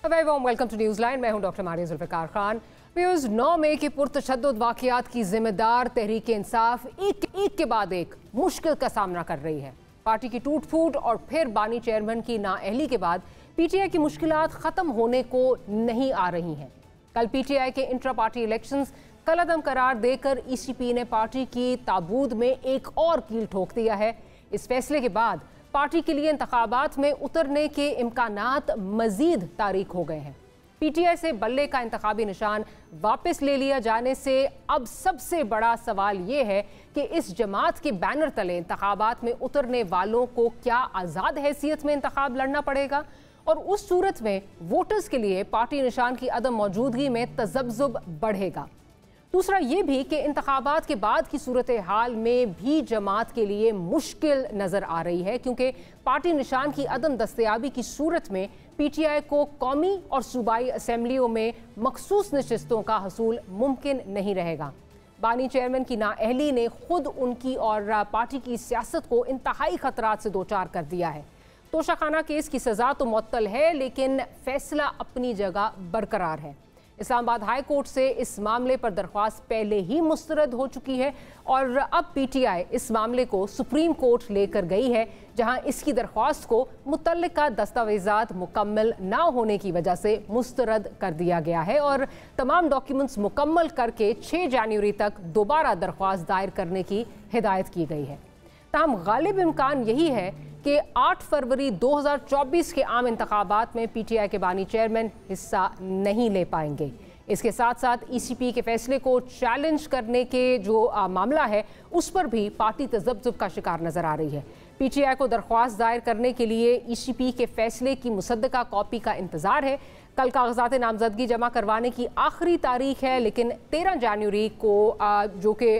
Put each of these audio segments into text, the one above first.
Welcome to news line. मैं हूं doctor Maria Zulfikar Khan. Viewers, 9 मई के पुरतशद्दुद वाक़यात की जिम्मेदार तहरीक इंसाफ एक के बाद एक मुश्किल का सामना कर रही है। पार्टी की टूट फूट और फिर बानी चेयरमैन की नाअहली के बाद पीटीआई की मुश्किलात ख़त्म होने को नहीं आ रही हैं। कल पीटीआई के इंट्रा पार्टी इलेक्शंस कलअदम करार देकर ईसीपी ने पार्टी की ताबूत में एक और कील ठोक दिया है। इस फैसले के बाद पार्टी के लिए इंतखाबात में उतरने के इम्कानात मजीद तारीख हो गए हैं। पीटीआई से बल्ले का इंतखाबी निशान वापस ले लिया जाने से अब सबसे बड़ा सवाल ये है कि इस जमात के बैनर तले इंतखाबात में उतरने वालों को क्या आज़ाद हैसियत में इंतखाब लड़ना पड़ेगा, और उस सूरत में वोटर्स के लिए पार्टी निशान की अदम मौजूदगी में तज़ब्ज़ुब बढ़ेगा। दूसरा ये भी कि इंतखाबात के बाद की सूरत हाल में भी जमात के लिए मुश्किल नज़र आ रही है, क्योंकि पार्टी निशान की अदम दस्तयाबी की सूरत में पीटीआई को कौमी और सूबाई असम्बलियों में मखसूस नशिस्तों का हसूल मुमकिन नहीं रहेगा। बानी चेयरमैन की नाअहली ने खुद उनकी और पार्टी की सियासत को इंतहाई खतरात से दोचार कर दिया है। तोशाखाना केस की सज़ा तो मुअत्तल है, लेकिन फैसला अपनी जगह बरकरार है। इस्लामाबाद हाई कोर्ट से इस मामले पर दरख्वास्त पहले ही मुस्तरद हो चुकी है और अब पीटीआई इस मामले को सुप्रीम कोर्ट लेकर गई है, जहां इसकी दरख्वास्त को मुतल्लिका दस्तावेजात मुकम्मल ना होने की वजह से मुस्तरद कर दिया गया है और तमाम डॉक्यूमेंट्स मुकम्मल करके 6 जनवरी तक दोबारा दरख्वास्त दायर करने की हिदायत की गई है। ताहम गालिब इम्कान यही है कि 8 फरवरी 2024 के आम इंतखाबात में पीटीआई के बानी चेयरमैन हिस्सा नहीं ले पाएंगे। इसके साथ साथ ईसीपी के फैसले को चैलेंज करने के जो मामला है, उस पर भी पार्टी तज़ब्ज़ुब का शिकार नज़र आ रही है। पीटीआई को दरख्वास्त दायर करने के लिए ईसीपी के फैसले की मुसद्दका कॉपी का इंतज़ार है। कल कागजात नामजदगी जमा करवाने की आखिरी तारीख है, लेकिन 13 जनवरी को जो कि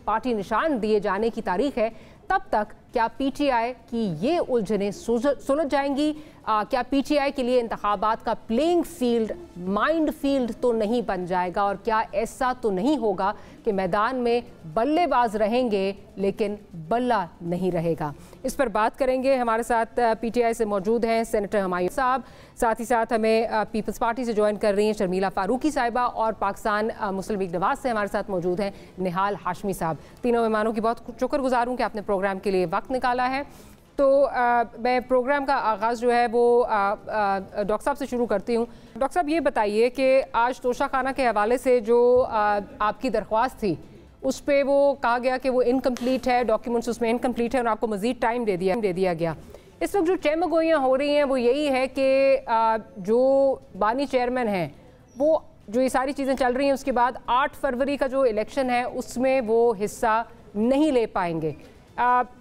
पार्टी निशान दिए जाने की तारीख है, तब तक क्या पीटीआई की ये उलझनें सुलझ जाएंगी? क्या पीटीआई के लिए इंतखाबात का प्लेइंग फील्ड माइंड फील्ड तो नहीं बन जाएगा, और क्या ऐसा तो नहीं होगा कि मैदान में बल्लेबाज रहेंगे लेकिन बल्ला नहीं रहेगा? इस पर बात करेंगे। हमारे साथ पीटीआई से मौजूद हैं सेनेटर हुमायूं साहब, साथ ही साथ हमें पीपल्स पार्टी से ज्वाइन कर रही हैं शर्मिला फारूकी साहिबा, और पाकिस्तान मुस्लिम लीग नवाज से हमारे साथ मौजूद हैं निहाल हाशमी साहब। तीनों मेहमानों की बहुत शुक्रगुजार हूँ कि आपने प्रोग्राम के लिए वक्त निकाला है। तो मैं प्रोग्राम का आगाज़ जो है वो डॉक्टर साहब से शुरू करती हूँ। डॉक्टर साहब, ये बताइए कि आज तोशाखाना के हवाले से जो आपकी दरख्वास्त थी, उस पर वो कहा गया कि वो इनकम्प्लीट है, डॉक्यूमेंट्स उसमें इनकम्प्लीट है और आपको मज़ीद टाइम दे दिया गया। इस वक्त जो चहमगोइयाँ हो रही हैं वो यही है कि जो बानी चेयरमैन हैं, वो जो ये सारी चीज़ें चल रही हैं, उसके बाद 8 फरवरी का जो इलेक्शन है उसमें वो हिस्सा नहीं ले पाएंगे।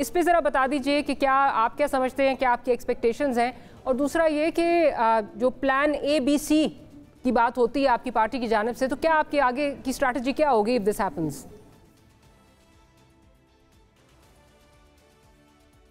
इस पे ज़रा बता दीजिए कि क्या आप क्या समझते हैं, क्या आपकी एक्सपेक्टेशंस हैं, और दूसरा ये कि जो प्लान ABC की बात होती है आपकी पार्टी की जानिब से, तो क्या आपकी आगे की स्ट्रैटेजी क्या होगी इफ दिस हैपेंस?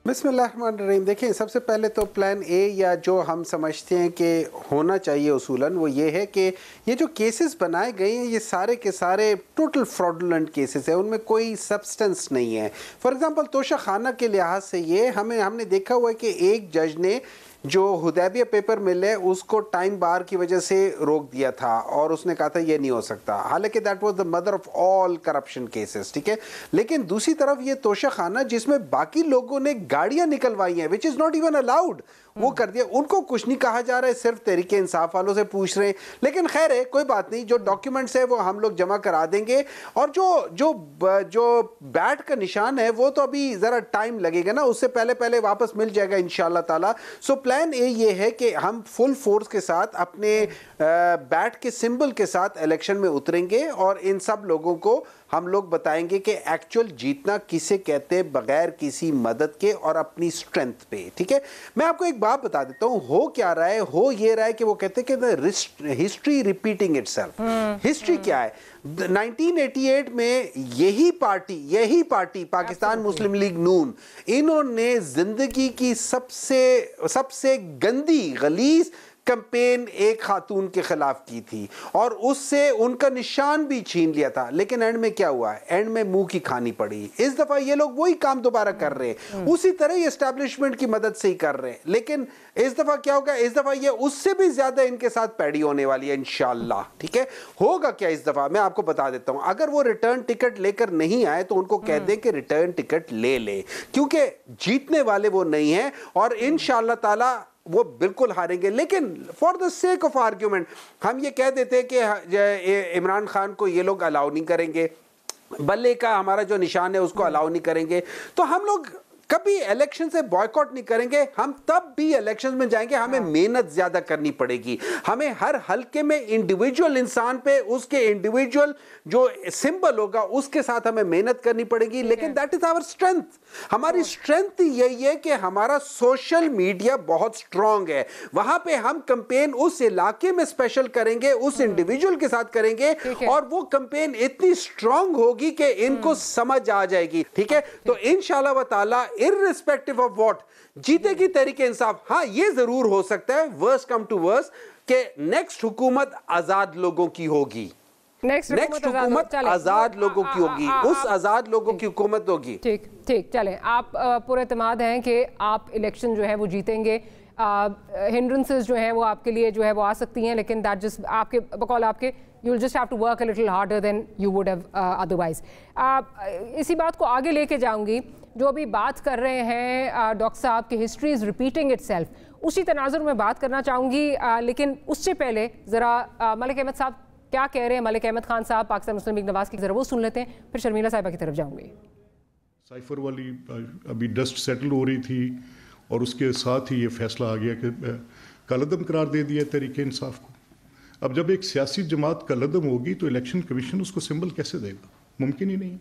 बिस्मिल्लाहिर्रहमानिर्रहीम। देखिए, सबसे पहले तो प्लान ए, या जो हम समझते हैं कि होना चाहिए उसूलन, वो ये है कि ये जो केसेस बनाए गए हैं ये सारे के सारे टोटल फ्रॉडुलेंट केसेस हैं, उनमें कोई सब्सटेंस नहीं है। फॉर एग्जांपल तोशाखाना के लिहाज से ये हमने देखा हुआ है कि एक जज ने जो हुदैबिया पेपर मिल है उसको टाइम बार की वजह से रोक दिया था और उसने कहा था ये नहीं हो सकता, हालांकि that was the mother of all corruption cases, ठीक है। लेकिन दूसरी तरफ ये तोशाखाना जिसमें बाकी लोगों ने गाड़ियां निकलवाई हैं, which is not even allowed, वो कर दिया, उनको कुछ नहीं कहा जा रहा है, सिर्फ तहरीक इंसाफ वालों से पूछ रहे हैं। लेकिन खैर है, कोई बात नहीं, जो डॉक्यूमेंट्स है वो हम लोग जमा करा देंगे, और जो बैट का निशान है वो तो अभी ज़रा टाइम लगेगा ना, उससे पहले वापस मिल जाएगा इंशाल्लाह ताला। सो प्लान ए ये है कि हम फुल फोर्स के साथ अपने बैट के सिंबल के साथ इलेक्शन में उतरेंगे और इन सब लोगों को हम लोग बताएंगे कि एक्चुअल जीतना किसे कहते हैं, बगैर किसी मदद के और अपनी स्ट्रेंथ पे, ठीक है। मैं आपको एक बात बता देता हूँ, हो क्या रहा है, हो ये रहा है कि वो कहते हैं कि हिस्ट्री रिपीटिंग इटसेल्फ। हिस्ट्री क्या है? 1988 में यही पार्टी पाकिस्तान मुस्लिम लीग नून, इन्होंने जिंदगी की सबसे गंदी गलीज कैंपेन एक खातून के खिलाफ की थी और उससे उनका निशान भी छीन लिया था, लेकिन एंड में क्या हुआ? एंड में मुंह की खानी पड़ी। इस दफा ये लोग वही काम दोबारा कर रहे हैं, उसी तरह ये एस्टैब्लिशमेंट की मदद से ही कर रहे हैं, लेकिन इस दफा क्या होगा? इस दफा ये उससे भी ज्यादा इनके साथ पैड़ी होने वाली है इंशाल्लाह। ठीक है, होगा क्या इस दफा मैं आपको बता देता हूं। अगर वो रिटर्न टिकट लेकर नहीं आए तो उनको कह दें कि रिटर्न टिकट ले ले, क्योंकि जीतने वाले वो नहीं है और इंशाल्लाह ताला वो बिल्कुल हारेंगे। लेकिन for the sake of argument हम ये कह देते हैं कि इमरान खान को ये लोग अलाउ नहीं करेंगे, बल्ले का हमारा जो निशान है उसको अलाउ नहीं करेंगे, तो हम लोग कभी इलेक्शन से बॉयकॉट नहीं करेंगे। हम तब भी इलेक्शन में जाएंगे, हमें मेहनत ज्यादा करनी पड़ेगी, हमें हर हल्के में इंडिविजुअल इंसान पे उसके इंडिविजुअल जो सिंबल होगा उसके साथ हमें मेहनत करनी पड़ेगी। लेकिन दैट इज आवर स्ट्रेंथ। हमारी स्ट्रेंथ यही है कि हमारा सोशल मीडिया बहुत स्ट्रांग है, वहां पे हम कैंपेन उस इलाके में स्पेशल करेंगे, उस इंडिविजुअल के साथ करेंगे और वो कैंपेन इतनी स्ट्रांग होगी कि इनको समझ आ जाएगी। ठीक है, तो इंशाल्लाह व ताला इररिस्पेक्टिव ऑफ व्हाट जीतेगी तहरीक इंसाफ। हाँ, ये जरूर हो सकता है वर्स कम टू वर्स कि नेक्स्ट हुकूमत आजाद लोगों की होगी, नेक्स्ट हुकूमत आजाद लोगों की होगी, उस आजाद लोगों की हुकूमत होगी। ठीक ठीक, चलें, आप पूरे एतमाद हैं कि आप इलेक्शन जो है वो जीतेंगे। हिंड्रेंसेस जो हैं वो आपके लिए जो है वो आ सकती हैं, लेकिन दैट जस्ट आपके बकौल आपके you will just have to work a little harder than you would have otherwise. इसी बात को आगे लेके जाऊंगी। जो अभी बात कर रहे हैं डॉक्टर साहब की हिस्ट्री इज़ रिपीटिंग इटसेल्फ, उसी तनाजुर में बात करना चाहूँगी, लेकिन उससे पहले ज़रा मलिक अहमद साहब क्या कह रहे हैं, मलिक अहमद खान साहब पाकिस्तान मुस्लिम लीग नवाज की, ज़रा वो सुन लेते हैं, फिर शर्मिला साहिबा की तरफ जाऊँगी। साइफर वाली अभी डस्ट सेटल हो रही थी और उसके साथ ही ये फैसला आ गया कि कलअदम करार दे दिया तहरीक इंसाफ को। अब जब एक सियासी जमात कलअदम होगी तो इलेक्शन कमीशन उसको सिंबल कैसे देगा? मुमकिन ही नहीं है।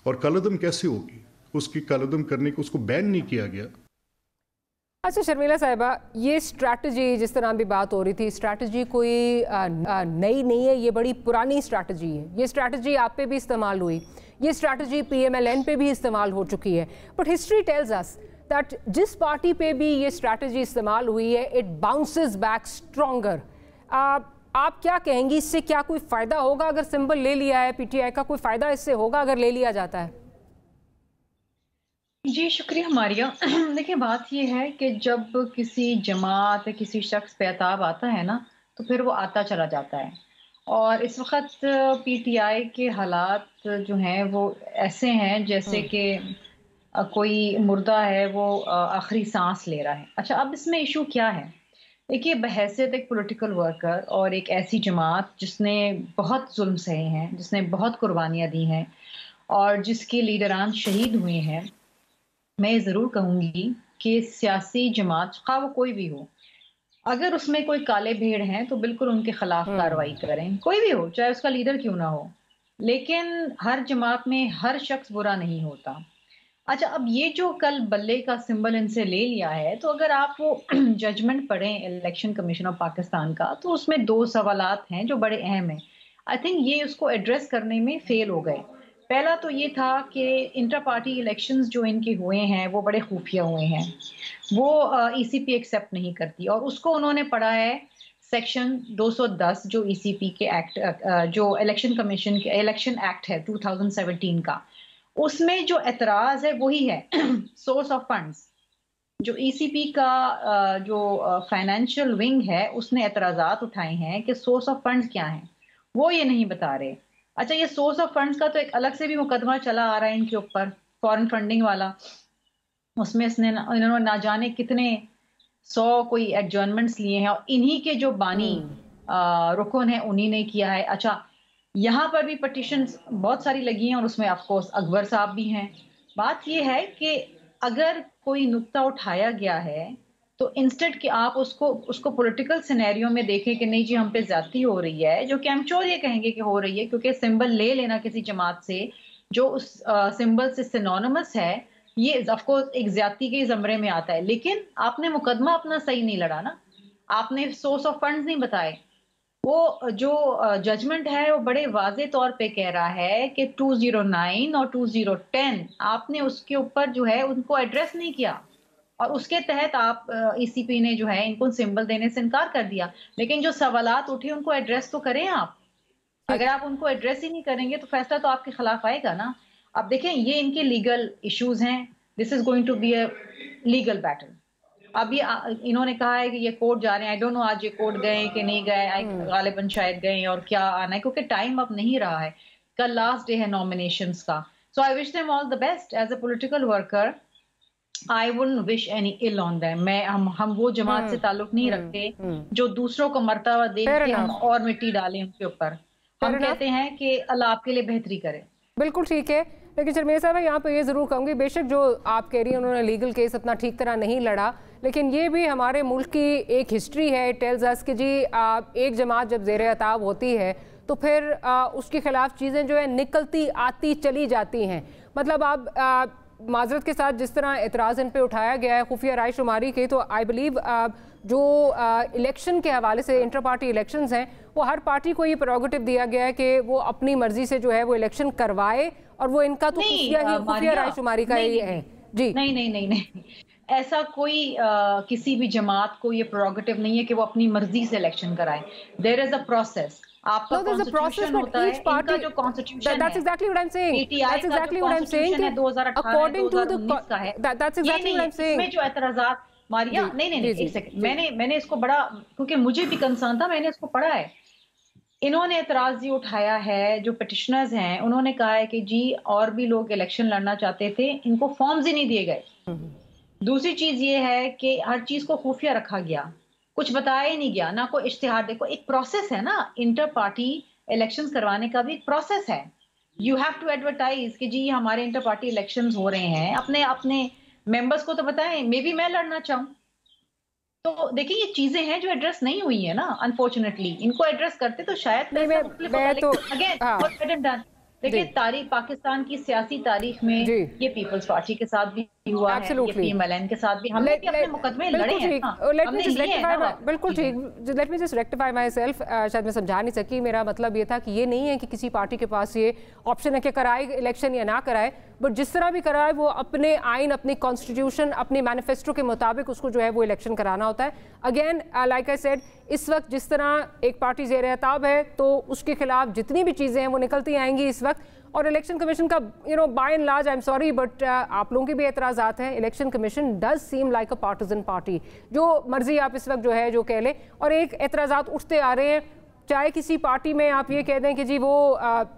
और कलअदम कैसे होगी? उसकी कलअदम करने को उसको बैन नहीं किया गया। अच्छा शर्मिला साहिबा, ये स्ट्रैटेजी जिस तरह भी बात हो रही थी, स्ट्रैटेजी कोई नई नहीं है, ये बड़ी पुरानी स्ट्रैटेजी है। ये स्ट्रैटेजी आप पे भी इस्तेमाल हुई, ये स्ट्रैटेजी PMLN पे भी इस्तेमाल हो चुकी है, but history tells us that जिस पार्टी पे भी ये स्ट्रैटेजी इस्तेमाल हुई है इट बाउंसेस बैक स्ट्रॉन्गर। आप क्या कहेंगी, इससे क्या कोई फ़ायदा होगा अगर सिंबल ले लिया है PTI का? कोई फ़ायदा इससे होगा अगर ले लिया जाता है? जी शुक्रिया मारिया। देखिए बात यह है कि जब किसी जमात या किसी शख्स पे अताब आता है ना तो फिर वो आता चला जाता है, और इस वक्त PTI के हालात जो हैं वो ऐसे हैं जैसे कि कोई मुर्दा है वो आखिरी सांस ले रहा है। अच्छा, अब इसमें इशू क्या है? देखिए, बहैसियत एक पॉलिटिकल वर्कर और एक ऐसी जमात जिसने बहुत जुल्म सहे हैं, जिसने बहुत कुर्बानियाँ दी हैं और जिसके लीडरान शहीद हुए हैं, मैं ज़रूर कहूँगी कि सियासी जमात खा वो कोई भी हो, अगर उसमें कोई काले भेड़ हैं तो बिल्कुल उनके खिलाफ कार्रवाई करें, कोई भी हो, चाहे उसका लीडर क्यों ना हो। लेकिन हर जमात में हर शख्स बुरा नहीं होता। अच्छा, अब ये जो कल बल्ले का सिंबल इनसे ले लिया है, तो अगर आप वो जजमेंट पढ़ें इलेक्शन कमीशन ऑफ पाकिस्तान का, तो उसमें 2 सवालात हैं जो बड़े अहम हैं। आई थिंक ये उसको एड्रेस करने में फेल हो गए। पहला तो ये था कि इंटर पार्टी इलेक्शंस जो इनके हुए हैं वो बड़े खुफिया हुए हैं, वो ECP एक्सेप्ट नहीं करती, और उसको उन्होंने पढ़ा है सेक्शन 210 जो ECP के एक्ट जो इलेक्शन कमीशन के इलेक्शन एक्ट है 2017 का, उसमें जो एतराज़ है वही है सोर्स ऑफ फंड्स। जो ECP का जो फाइनेंशियल विंग है उसने एतराज़ात उठाए हैं कि सोर्स ऑफ फंड्स क्या हैं, वो ये नहीं बता रहे। अच्छा, ये सोर्स ऑफ फंड्स का तो एक अलग से भी मुकदमा चला आ रहा है इनके ऊपर, फॉरेन फंडिंग वाला। उसमें इन्होंने ना जाने कितने 100 कोई एडजर्नमेंट्स लिए हैं और इन्हीं के जो बानी रुकन है उन्हीं ने किया है। अच्छा, यहाँ पर भी पटिशन्स बहुत सारी लगी हैं और उसमें ऑफ कोर्स अकबर साहब भी हैं। बात ये है कि अगर कोई नुक्ता उठाया गया है तो इंस्टेड कि आप उसको पॉलिटिकल सिनेरियो में देखें कि नहीं जी हम पे ज्यादती हो रही है, जो कि हम चोर ये कहेंगे कि हो रही है, क्योंकि सिंबल ले लेना किसी जमात से जो उस सिंबल से सिनोनिमस है, ये ऑफ कोर्स एक ज्यादती के ज़मरे में आता है। लेकिन आपने मुकदमा अपना सही नहीं लड़ा ना, आपने सोर्स ऑफ फंड्स नहीं बताए। वो जो जजमेंट है वो बड़े वाजे तौर पे कह रहा है कि 209 और 2010 आपने उसके ऊपर जो है उनको एड्रेस नहीं किया, और उसके तहत आप ईसीपी ने जो है इनको सिंबल देने से इनकार कर दिया। लेकिन जो सवालात उठे उनको एड्रेस तो करें आप। अगर आप उनको एड्रेस ही नहीं करेंगे तो फैसला तो आपके खिलाफ आएगा ना। अब देखें, ये इनके लीगल इश्यूज हैं। This is going to be a legal battle. अभी इन्होंने कहा है कि ये कोर्ट जा रहे हैं। आई डोंट नो आज ये कोर्ट गए कि नहीं गए, गालिबन शायद गए, और क्या आना है, क्योंकि टाइम अब नहीं रहा है। कल लास्ट डे है नॉमिनेशंस का। So I wish them all the best as a political worker. I wouldn't wish any ill on them. हम वो जमात से ताल्लुक नहीं रखते जो दूसरों को मर्तबा दे के हम और मिट्टी डालें उनके ऊपर। हम कहते हैं कि अल्लाह आपके लिए बेहतरी करे। बिल्कुल ठीक है, लेकिन शर्मिला साहब यहाँ पे ये ज़रूर कहूँगी, बेशक जो आप कह रही हैं उन्होंने लीगल केस अपना ठीक तरह नहीं लड़ा, लेकिन ये भी हमारे मुल्क की एक हिस्ट्री है। इट टेल्स अस कि जी एक जमात जब ज़ेर अताब होती है तो फिर उसके खिलाफ चीज़ें जो है निकलती आती चली जाती हैं। मतलब आप माजरत के साथ जिस तरह एतराज़ इन पे उठाया गया है खुफिया राय शुमारी के, तो आई बिलीव जो इलेक्शन के हवाले से इंटर पार्टी इलेक्शंस हैं, वो हर पार्टी को ये प्रोगेटिव दिया गया है कि वो अपनी मर्जी से जो है वो इलेक्शन करवाए, और वो इनका तो खुफिया राय शुमारी का ही है। जी नहीं नहीं नहीं नहीं, ऐसा कोई किसी भी जमात को ये प्रोगेटिव नहीं है कि वो अपनी मर्जी से इलेक्शन कराए। There is a process. आपका कॉन्स्टिट्यूशन होता है, इनका जो कॉन्स्टिट्यूशन है, that's exactly what I'm saying. that's exactly what I'm saying है 2018 according to the का है। that's exactly what I'm saying. इसमें जो एतराज़ात मारिया, नहीं एक सेकंड, मैंने इसको बड़ा, क्योंकि मुझे भी कंसर्न था, मैंने इसको पढ़ा है। इन्होंने एतराज़ ये उठाया है, जो पिटिशनर्स हैं उन्होंने कहा है कि जी और भी लोग इलेक्शन लड़ना चाहते थे, इनको फॉर्म्स ही नहीं दिए गए। दूसरी चीज ये है कि हर चीज को खुफिया रखा गया, कुछ बताया ही नहीं गया, ना कोई इश्तिहार। देखो एक प्रोसेस है ना, इंटर पार्टी इलेक्शंस करवाने का भी एक प्रोसेस है। यू हैव टू एडवर्टाइज कि जी हमारे इंटर पार्टी इलेक्शंस हो रहे हैं, अपने अपने मेंबर्स को तो बताएं, मे बी मैं लड़ना चाहूं। तो देखिए ये चीजें हैं जो एड्रेस नहीं हुई है ना, अनफॉर्चुनेटली। इनको एड्रेस करते तो शायद देखिए तारीख, पाकिस्तान की सियासी तारीख में ये पीपल्स पार्टी के साथ भी हुआ है, ये पीएमएलएन के साथ भी, हमने भी अपने मुकदमे लड़े हैं। बिल्कुल ठीक। Let me just rectify my self. शायद मैं समझा नहीं सकी। मेरा मतलब ये था कि ये नहीं है कि किसी पार्टी के पास ये ऑप्शन है कि कराए इलेक्शन या ना कराए, बट जिस तरह भी कराए वो अपने आइन, अपनी कॉन्स्टिट्यूशन, अपने मैनिफेस्टो के मुताबिक उसको जो है वो इलेक्शन कराना होता है। अगेन लाइक आई सेड, इस वक्त जिस तरह एक पार्टी ज़ेर अताब है तो उसके खिलाफ जितनी भी चीज़ें हैं वो निकलती आएंगी इस वक्त। और इलेक्शन कमीशन का by and large, I am sorry but आप लोगों के भी एतराज़ात हैं। Election commission does seem like a partisan party, जो मर्जी आप इस वक्त जो है जो कह लें। और एक एतराज़ात उठते आ रहे हैं, चाहे किसी पार्टी में आप ये कह दें कि जी वो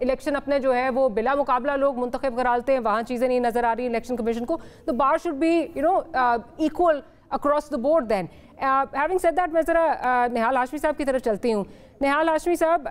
इलेक्शन अपने जो है वो बिला मुकाबला लोग मुंतखब कराते हैं, वहाँ चीज़ें नहीं नज़र आ रही इलेक्शन कमीशन को। The bar should be equal across the board. Then having said that, मैं ज़रा निहाल हाशमी साहब की तरफ चलती हूँ। निहाल हाशमी साहब,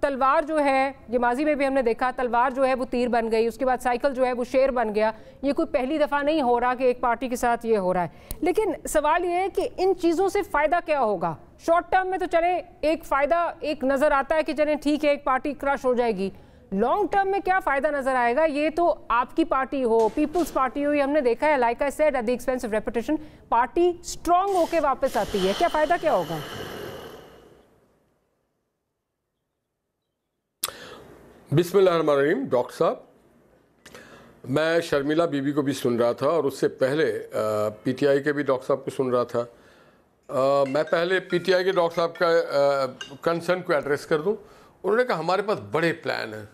तलवार जो है ये माजी में भी हमने देखा, तलवार जो है वो तीर बन गई, उसके बाद साइकिल जो है वो शेर बन गया। ये कोई पहली दफ़ा नहीं हो रहा कि एक पार्टी के साथ ये हो रहा है। लेकिन सवाल ये है कि इन चीज़ों से फ़ायदा क्या होगा? शॉर्ट टर्म में तो चले एक फ़ायदा एक नज़र आता है कि चले ठीक है एक पार्टी क्रश हो जाएगी, लॉन्ग टर्म में क्या फ़ायदा नज़र आएगा? ये तो आपकी पार्टी हो, पीपल्स पार्टी हो, ये हमने देखा है, like I said at the expense of reputation, party strong होके वापस आती है। क्या फ़ायदा क्या होगा? बिस्मिल्लाहिर्रहमानिर्रहीम। डॉक्टर साहब, मैं शर्मिला बीबी को भी सुन रहा था और उससे पहले पीटीआई के भी डॉक्टर साहब को सुन रहा था। मैं पहले पीटीआई के डॉक्टर साहब का कंसर्न को एड्रेस कर दूं। उन्होंने कहा हमारे पास बड़े प्लान हैं,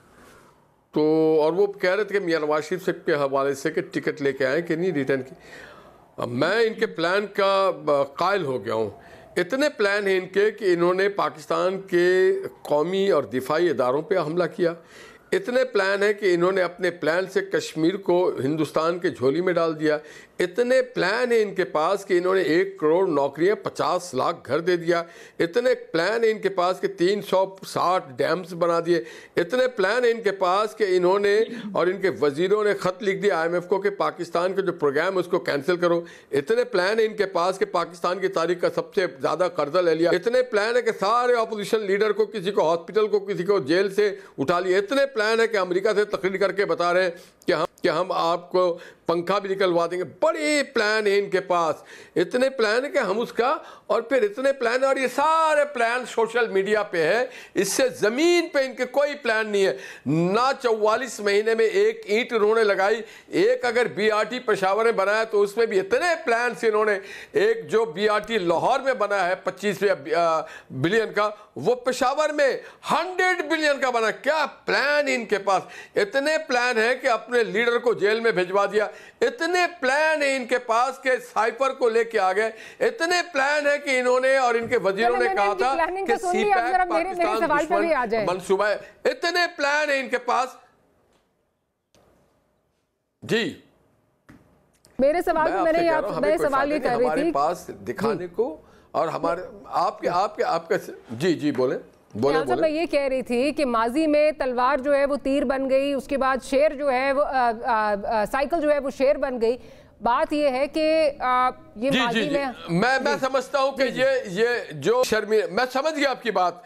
तो और वो कह रहे थे कि मियां नवाज शरीफ के हवाले से कि टिकट लेके आए कि नहीं रिटर्न की। मैं इनके प्लान का कायल हो गया हूँ। इतने प्लान हैं इनके कि इन्होंने पाकिस्तान के कौमी और दिफाई इदारों पे हमला किया। इतने प्लान है कि इन्होंने अपने प्लान से कश्मीर को हिंदुस्तान के झोली में डाल दिया। इतने प्लान है इनके पास कि इन्होंने 1 करोड़ नौकरियां, 50 लाख घर दे दिया। इतने प्लान है इनके पास कि 360 डैम्स बना दिए। इतने प्लान है इनके पास कि इन्होंने और इनके वजीरों ने ख़त लिख दिया IMF को कि पाकिस्तान का जो प्रोग्राम है उसको कैंसिल करो। इतने प्लान है इनके पास कि पाकिस्तान की तारीख का सबसे ज़्यादा कर्जा ले लिया। इतने प्लान है कि सारे अपोजिशन लीडर को, किसी को हॉस्पिटल को, किसी को जेल से उठा लिया। इतने प्लान है कि अमेरिका से तकरीर करके बता रहे हैं कि हम आपको पंखा भी निकलवा देंगे। बड़े प्लान है इनके पास, इतने प्लान है कि हम उसका, और फिर इतने प्लान, और ये सारे प्लान सोशल मीडिया पे है, इससे ज़मीन पे इनके कोई प्लान नहीं है ना। 44 महीने में एक ईंट इन्होंने लगाई, एक अगर BRT पेशावर में बनाया तो उसमें भी इतने प्लान से इन्होंने, एक जो BRT लाहौर में बना है 25 बिलियन का, वो पेशावर में 100 बिलियन का बना। क्या प्लान इनके पास, इतने प्लान है कि अपने लीडर को जेल में भिजवा दिया, इतने प्लान है इनके पास कि साइफर को लेके आ गए, इतने प्लान है कि इन्होंने और इनके वजीरों ने कहा था कि CPAC पाकिस्तान मंसूबा है, इतने प्लान है इनके पास। जी मेरे सवाल को मैंने सवाल ये कर रही थी पास दिखाने को, और हमारे आपके जी बोले बोले। मैं ये कह रही थी कि माजी में तलवार जो है वो तीर बन गई, उसके बाद शेर जो है वो साइकिल जो है वो शेर बन गई। बात ये है कि ये माजी में मैं समझता हूं कि ये जो शर्मिला, मैं समझ गया आपकी बात,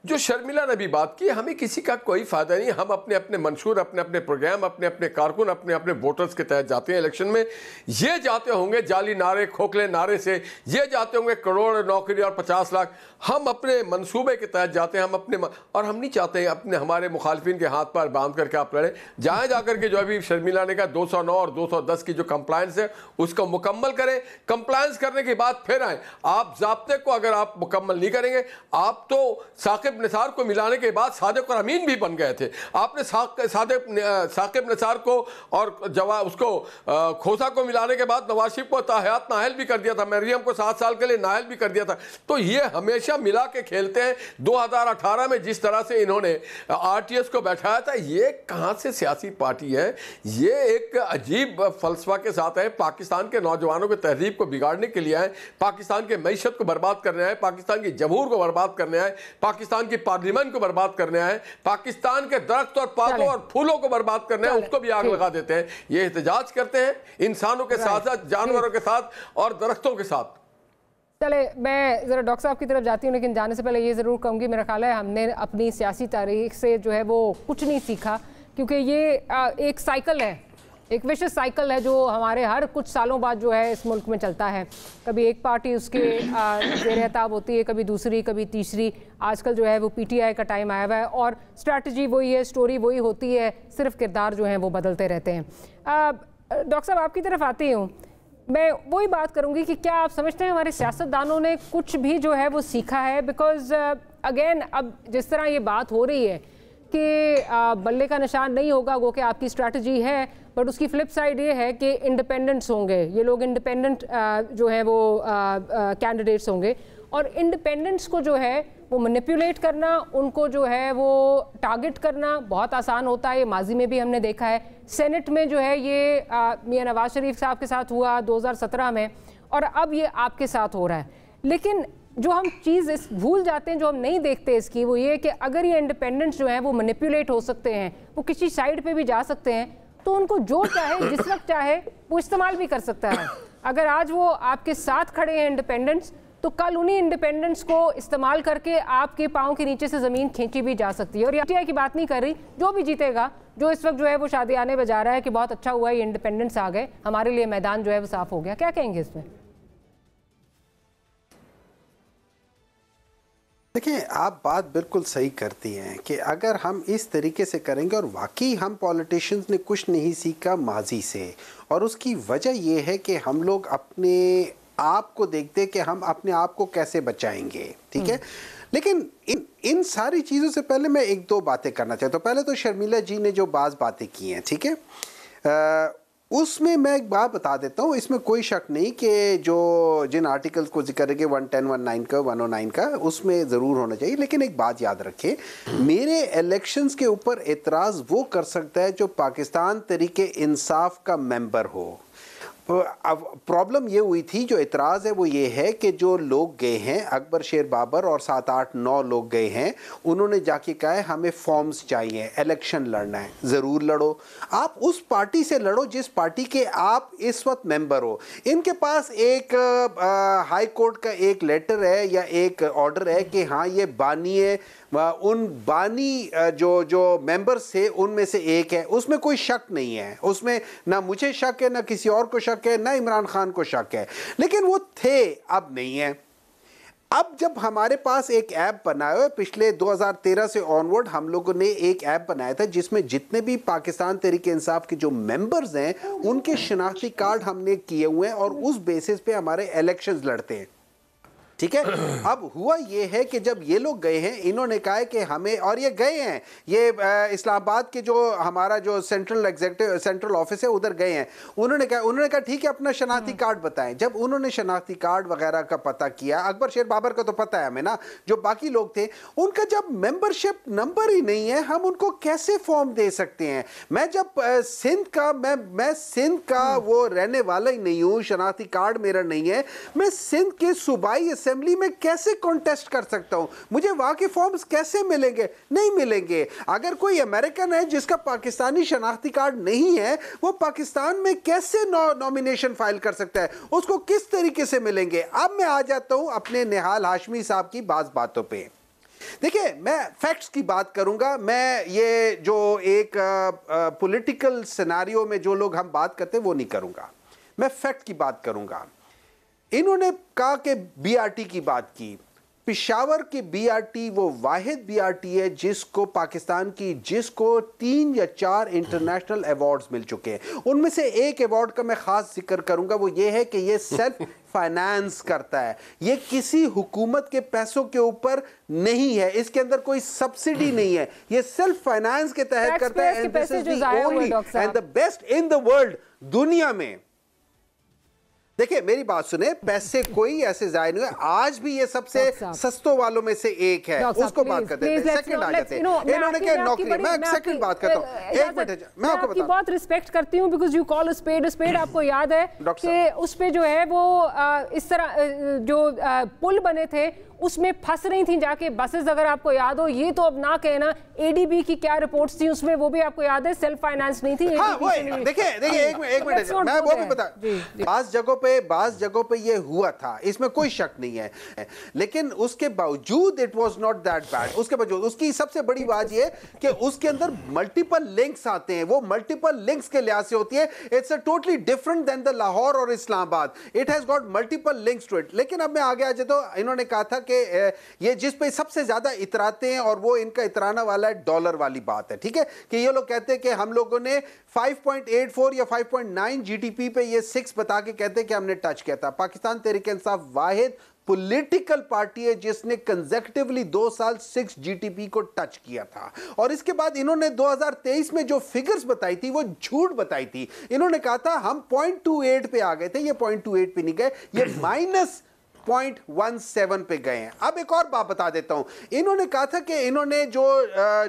जो शर्मिला ने भी बात की, हमें किसी का कोई फायदा नहीं। हम अपने अपने मंशूर, अपने अपने प्रोग्राम, अपने अपने कारकुन, अपने अपने वोटर्स के तहत जाते हैं इलेक्शन में। ये जाते होंगे जाली नारे, खोखले नारे से, ये जाते होंगे करोड़ नौकरी और 50 लाख। हम अपने मंसूबे के तहत जाते हैं, हम अपने, और हम नहीं चाहते हैं अपने हमारे मुखालफिन के हाथ पर बांध करके आप लड़े। जहाँ जाकर के जो अभी शर्मिला ने कहा 209 और 210 की जो कंप्लायंस है उसको मुकम्मल करें। कंप्लायंस करने के बाद फिर आए। आप ज़ाब्ते को अगर आप मुकम्मल नहीं करेंगे, आप तो साकिब निसार को मिलाने के बाद सादिक और अमीन भी बन गए थे। आपने साकिब निसार को और उसको खोसा को मिलाने के बाद नवाज शरीफ को ताहयात नाहल भी कर दिया था, मरियम को 7 साल के लिए नाहल भी कर दिया था। तो ये हमेशा मिला के खेलते हैं। 2018 में जिस तरह से इन्होंने RTS को बैठाया था, ये कहां से सियासी पार्टी है? ये एक अजीब फलसफा के साथ है। पाकिस्तान के नौजवानों के तहजीब को बिगाड़ने के लिए आए, पाकिस्तान के मईशत को बर्बाद करने आए, पाकिस्तान की जमहूर को बर्बाद करने आए, पाकिस्तान की पार्लियामेंट को बर्बाद करने आए, पाकिस्तान के दरख्त और पौधों और फूलों को बर्बाद करने आए, उसको भी आग लगा देते हैं। ये एहतजाज करते हैं इंसानों के साथ साथ, जानवरों के साथ और दरख्तों के साथ। चले, मैं ज़रा डॉक्टर साहब की तरफ जाती हूँ, लेकिन जाने से पहले ये ज़रूर कहूँगी, मेरा ख्याल है हमने अपनी सियासी तारीख से जो है वो कुछ नहीं सीखा, क्योंकि ये एक साइकिल है, एक विशेष साइकिल है जो हमारे हर कुछ सालों बाद जो है इस मुल्क में चलता है। कभी एक पार्टी उसके ज़ेर-ए-ताब होती है, कभी दूसरी, कभी तीसरी। आजकल जो है वो PTI का टाइम आया हुआ है और स्ट्रैटेजी वही है, स्टोरी वही होती है, सिर्फ किरदार जो हैं वो बदलते रहते हैं। डॉक्टर साहब आपकी तरफ आती हूँ, मैं वही बात करूंगी कि क्या आप समझते हैं हमारे सियासतदानों ने कुछ भी जो है वो सीखा है? बिकॉज अगेन अब जिस तरह ये बात हो रही है कि बल्ले का निशान नहीं होगा, वो कि आपकी स्ट्रैटेजी है, बट उसकी फ्लिप साइड ये है कि इंडिपेंडेंट्स होंगे, ये लोग इंडिपेंडेंट जो है वो कैंडिडेट्स होंगे, और इंडिपेंडेंट्स को जो है वो मैनिपुलेट करना, उनको जो है वो टारगेट करना बहुत आसान होता है। ये माजी में भी हमने देखा है। सेनेट में जो है ये मियां नवाज शरीफ साहब के साथ हुआ 2017 में, और अब ये आपके साथ हो रहा है। लेकिन जो हम चीज़ इस भूल जाते हैं, जो हम नहीं देखते इसकी, वो ये कि अगर ये इंडिपेंडेंट्स जो हैं वो मैनिपुलेट हो सकते हैं, वो किसी साइड पे भी जा सकते हैं, तो उनको जो चाहे जिस वक्त चाहे वो इस्तेमाल भी कर सकता है। अगर आज वो आपके साथ खड़े हैं इंडिपेंडेंट्स, तो कल उन्हीं इंडिपेंडेंट्स को इस्तेमाल करके आपके पाँव के नीचे से ज़मीन खींची भी जा सकती है। और PTI की बात नहीं कर रही, जो भी जीतेगा, जो इस वक्त जो है वो शादियाने बजा रहा है कि बहुत अच्छा हुआ ये इंडिपेंडेंट्स आ गए, हमारे लिए मैदान जो है वो साफ हो गया, क्या कहेंगे इसमें? देखिए, आप बात बिल्कुल सही करती हैं कि अगर हम इस तरीके से करेंगे, और वाकई हम पॉलिटिशियंस ने कुछ नहीं सीखा माजी से, और उसकी वजह यह है कि हम लोग अपने आप को देखते कि हम अपने आप को कैसे बचाएंगे, ठीक है। लेकिन इन सारी चीज़ों से पहले मैं एक दो बातें करना चाहता हूँ। पहले तो शर्मिला जी ने जो बातें की हैं, ठीक है, उसमें मैं एक बात बता देता हूँ, इसमें कोई शक नहीं कि जो जिन आर्टिकल्स को जिक्र है 110, 19 का, 109 का, उसमें ज़रूर होना चाहिए। लेकिन एक बात याद रखें, मेरे इलेक्शंस के ऊपर एतराज़ वो कर सकता है जो पाकिस्तान तरीके इंसाफ का मेंबर हो। अब प्रॉब्लम ये हुई थी, जो इतराज़ है वो ये है कि जो लोग गए हैं, अकबर शेर बाबर और 7, 8, 9 लोग गए हैं, उन्होंने जाके कहा है हमें फॉर्म्स चाहिए, इलेक्शन लड़ना है। ज़रूर लड़ो, आप उस पार्टी से लड़ो जिस पार्टी के आप इस वक्त मेंबर हो। इनके पास एक हाई कोर्ट का एक लेटर है या एक ऑर्डर है कि हाँ ये बानी है, उन बानी जो मेंबर्स थे उनमें से एक है, उसमें कोई शक नहीं है, उसमें ना मुझे शक है ना किसी और को शक शक है, ना इमरान खान को शक है, लेकिन वो थे, अब नहीं है। अब जब हमारे पास एक ऐप बनाया है, पिछले 2013 से ऑनवर्ड हम लोगों ने एक ऐप बनाया था जिसमें जितने भी पाकिस्तान तहरीक इंसाफ के जो मेंबर्स हैं उनके शनाख्ती कार्ड हमने किए हुए हैं और उस बेसिस पे हमारे इलेक्शंस लड़ते हैं, ठीक है। अब हुआ ये है कि जब ये लोग गए हैं, इन्होंने कहा है कि हमें, और ये गए हैं, ये इस्लामाबाद के जो हमारा जो सेंट्रल ऑफिस है उधर गए हैं, उन्होंने कहा ठीक है अपना शनाख्ती कार्ड बताएं। जब उन्होंने शनाख्ती कार्ड वगैरह का पता किया, अकबर शेर बाबर का तो पता है हमें ना, जो बाकी लोग थे उनका जब मेंबरशिप नंबर ही नहीं है, हम उनको कैसे फॉर्म दे सकते हैं। मैं जब सिंध का मैं सिंध का वो रहने वाला ही नहीं हूँ, शनाख्ती कार्ड मेरा नहीं है, मैं सिंध के सूबाई असेंबली में कैसे कॉन्टेस्ट कर सकता हूं, मुझे वहां के फॉर्म्स कैसे मिलेंगे? नहीं मिलेंगे। अगर कोई अमेरिकन है जिसका पाकिस्तानी शनाख्ती कार्ड नहीं है, वो पाकिस्तान में कैसे नॉमिनेशन फाइल कर सकता है, उसको किस तरीके से मिलेंगे? अब मैं आ जाता हूं अपने निहाल हाशमी साहब की बातों पे। देखिए, मैं फैक्ट्स की बात करूंगा, मैं ये जो एक पॉलिटिकल सिनेरियो में जो लोग हम बात करते हैं वो नहीं करूंगा, मैं फैक्ट की बात करूंगा। इन्होंने कहा कि बीआरटी की बात की, पेशावर की बीआरटी वो वाहिद बीआरटी है जिसको पाकिस्तान की 3 या 4 इंटरनेशनल अवार्ड्स मिल चुके हैं। उनमें से एक अवार्ड का मैं खास जिक्र करूंगा, वो ये है कि ये सेल्फ फाइनेंस करता है, ये किसी हुकूमत के पैसों के ऊपर नहीं है, इसके अंदर कोई सब्सिडी नहीं है, ये सेल्फ फाइनेंस के तहत करता है। And this is the only and the best in the world, दुनिया में। देखिए मेरी बात सुने, पैसे कोई ऐसे जाए नहीं है, आज भी ये सबसे सस्तों वालों में से एक है, उसको बात करते हैं। सेकंड आ जाते हैं, इन्होंने क्या नौकरी, मैं एक सेकंड बात करता हूं, एक मिनट, मैं आपको बताऊं, बहुत रिस्पेक्ट करती हूं because you call a spade. आपको याद है कि उस पे जो है वो इस तरह जो पुल बने थे उसमें फंस रही थी जाके बसेस, अगर आपको याद हो। ये तो अब ना कहना, एडीबी की क्या रिपोर्ट्स थी उसमें, वो भी आपको याद है, सेल्फ फाइनेंस नहीं थी। हाँ, देखिए एक मिनट मैं वो भी बता, बास जगहों पे ये हुआ था, इसमें कोई शक नहीं है, लेकिन उसके बावजूद it was not that bad. उसके बावजूद उसकी सबसे बड़ी बात ये कि उसके अंदर मल्टीपल लिंक्स आते हैं, वो मल्टीपल लिंक्स के लिहाज से होती है। It's a totally different than the Lahore और Islamabad, it has got multiple links to it. लेकिन अब मैं आगे आ जाता हूं, इन्होंने कहा था कि ये जिस पे सबसे ज्यादा इतराते हैं और वो इनका इतराना वाला है डॉलर वाली बात है, ठीक है, कि ये लोग कहते हैं कि हम लोगों ने 5.84 या 5.9 जीडीपी पे ये 6 बता के कहते हैं कि हमने टच किया था। पाकिस्तान तहरीक इंसाफ वाहिद पॉलिटिकल पार्टी है जिसने कंसेक्यूटिवली 2 साल 6 जीडीपी को टच किया था। और इसके बाद इन्होंने 2023 में जो फिगर्स बताई थी वो झूठ बताई थी। इन्होंने कहा था हम 0.28 पे आ गए थे, ये 0.28 पे नहीं गए, ये -0.17 पे गए हैं। अब एक और बात बता देता हूं, इन्होंने कहा था कि इन्होंने जो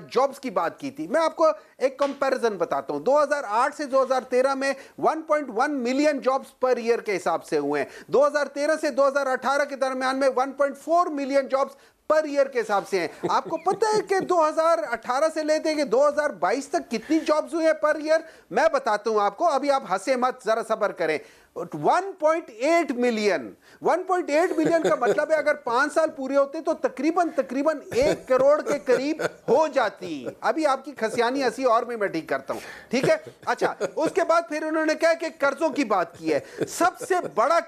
जॉब्स की बात की थी, मैं आपको एक कंपैरिजन बताता हूं। 2008 से 2013 में 1.1 मिलियन जॉब्स पर ईयर के हिसाब से हुए हैं। 2013 से 2018 के दरमियान में 1.4 मिलियन जॉब्स पर ईयर के हिसाब से हैं। आपको पता है कि 2018 से लेते कि 2022 तक कितनी जॉब्स हुई हैं पर ईयर? मैं बताता हूं आपको, अभी आप हंसे मत, जरा सब्र करें। 1.8 मिलियन का मतलब है अगर 5 साल पूरे होते तो तकरीबन 1 करोड़ के करीब हो जाती। अभी आपकी खसियानी हंसी और भी मैं ठीक करता हूं, ठीक है। अच्छा, उसके बाद फिर उन्होंने कहा कि कर्जों की बात की है। सबसे बड़ा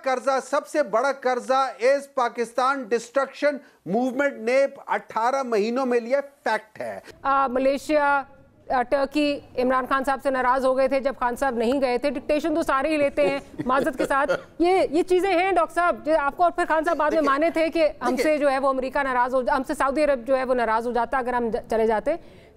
कर्जा इस पाकिस्तान डिस्ट्रक्शन मूवमेंट ने 18 महीनों में लिया, फैक्ट है। मलेशिया, टर्की इमरान खान साहब से नाराज हो गए थे जब खान साहब नहीं गए थे। डिक्टेशन तो सारे ही लेते हैं माजरत के साथ, ये चीजें हैं डॉक्टर साहब आपको। और फिर खान साहब बाद में माने थे कि हमसे जो है वो अमेरिका नाराज हो, हमसे सऊदी अरब जो है वो नाराज हो जाता अगर हम चले जाते।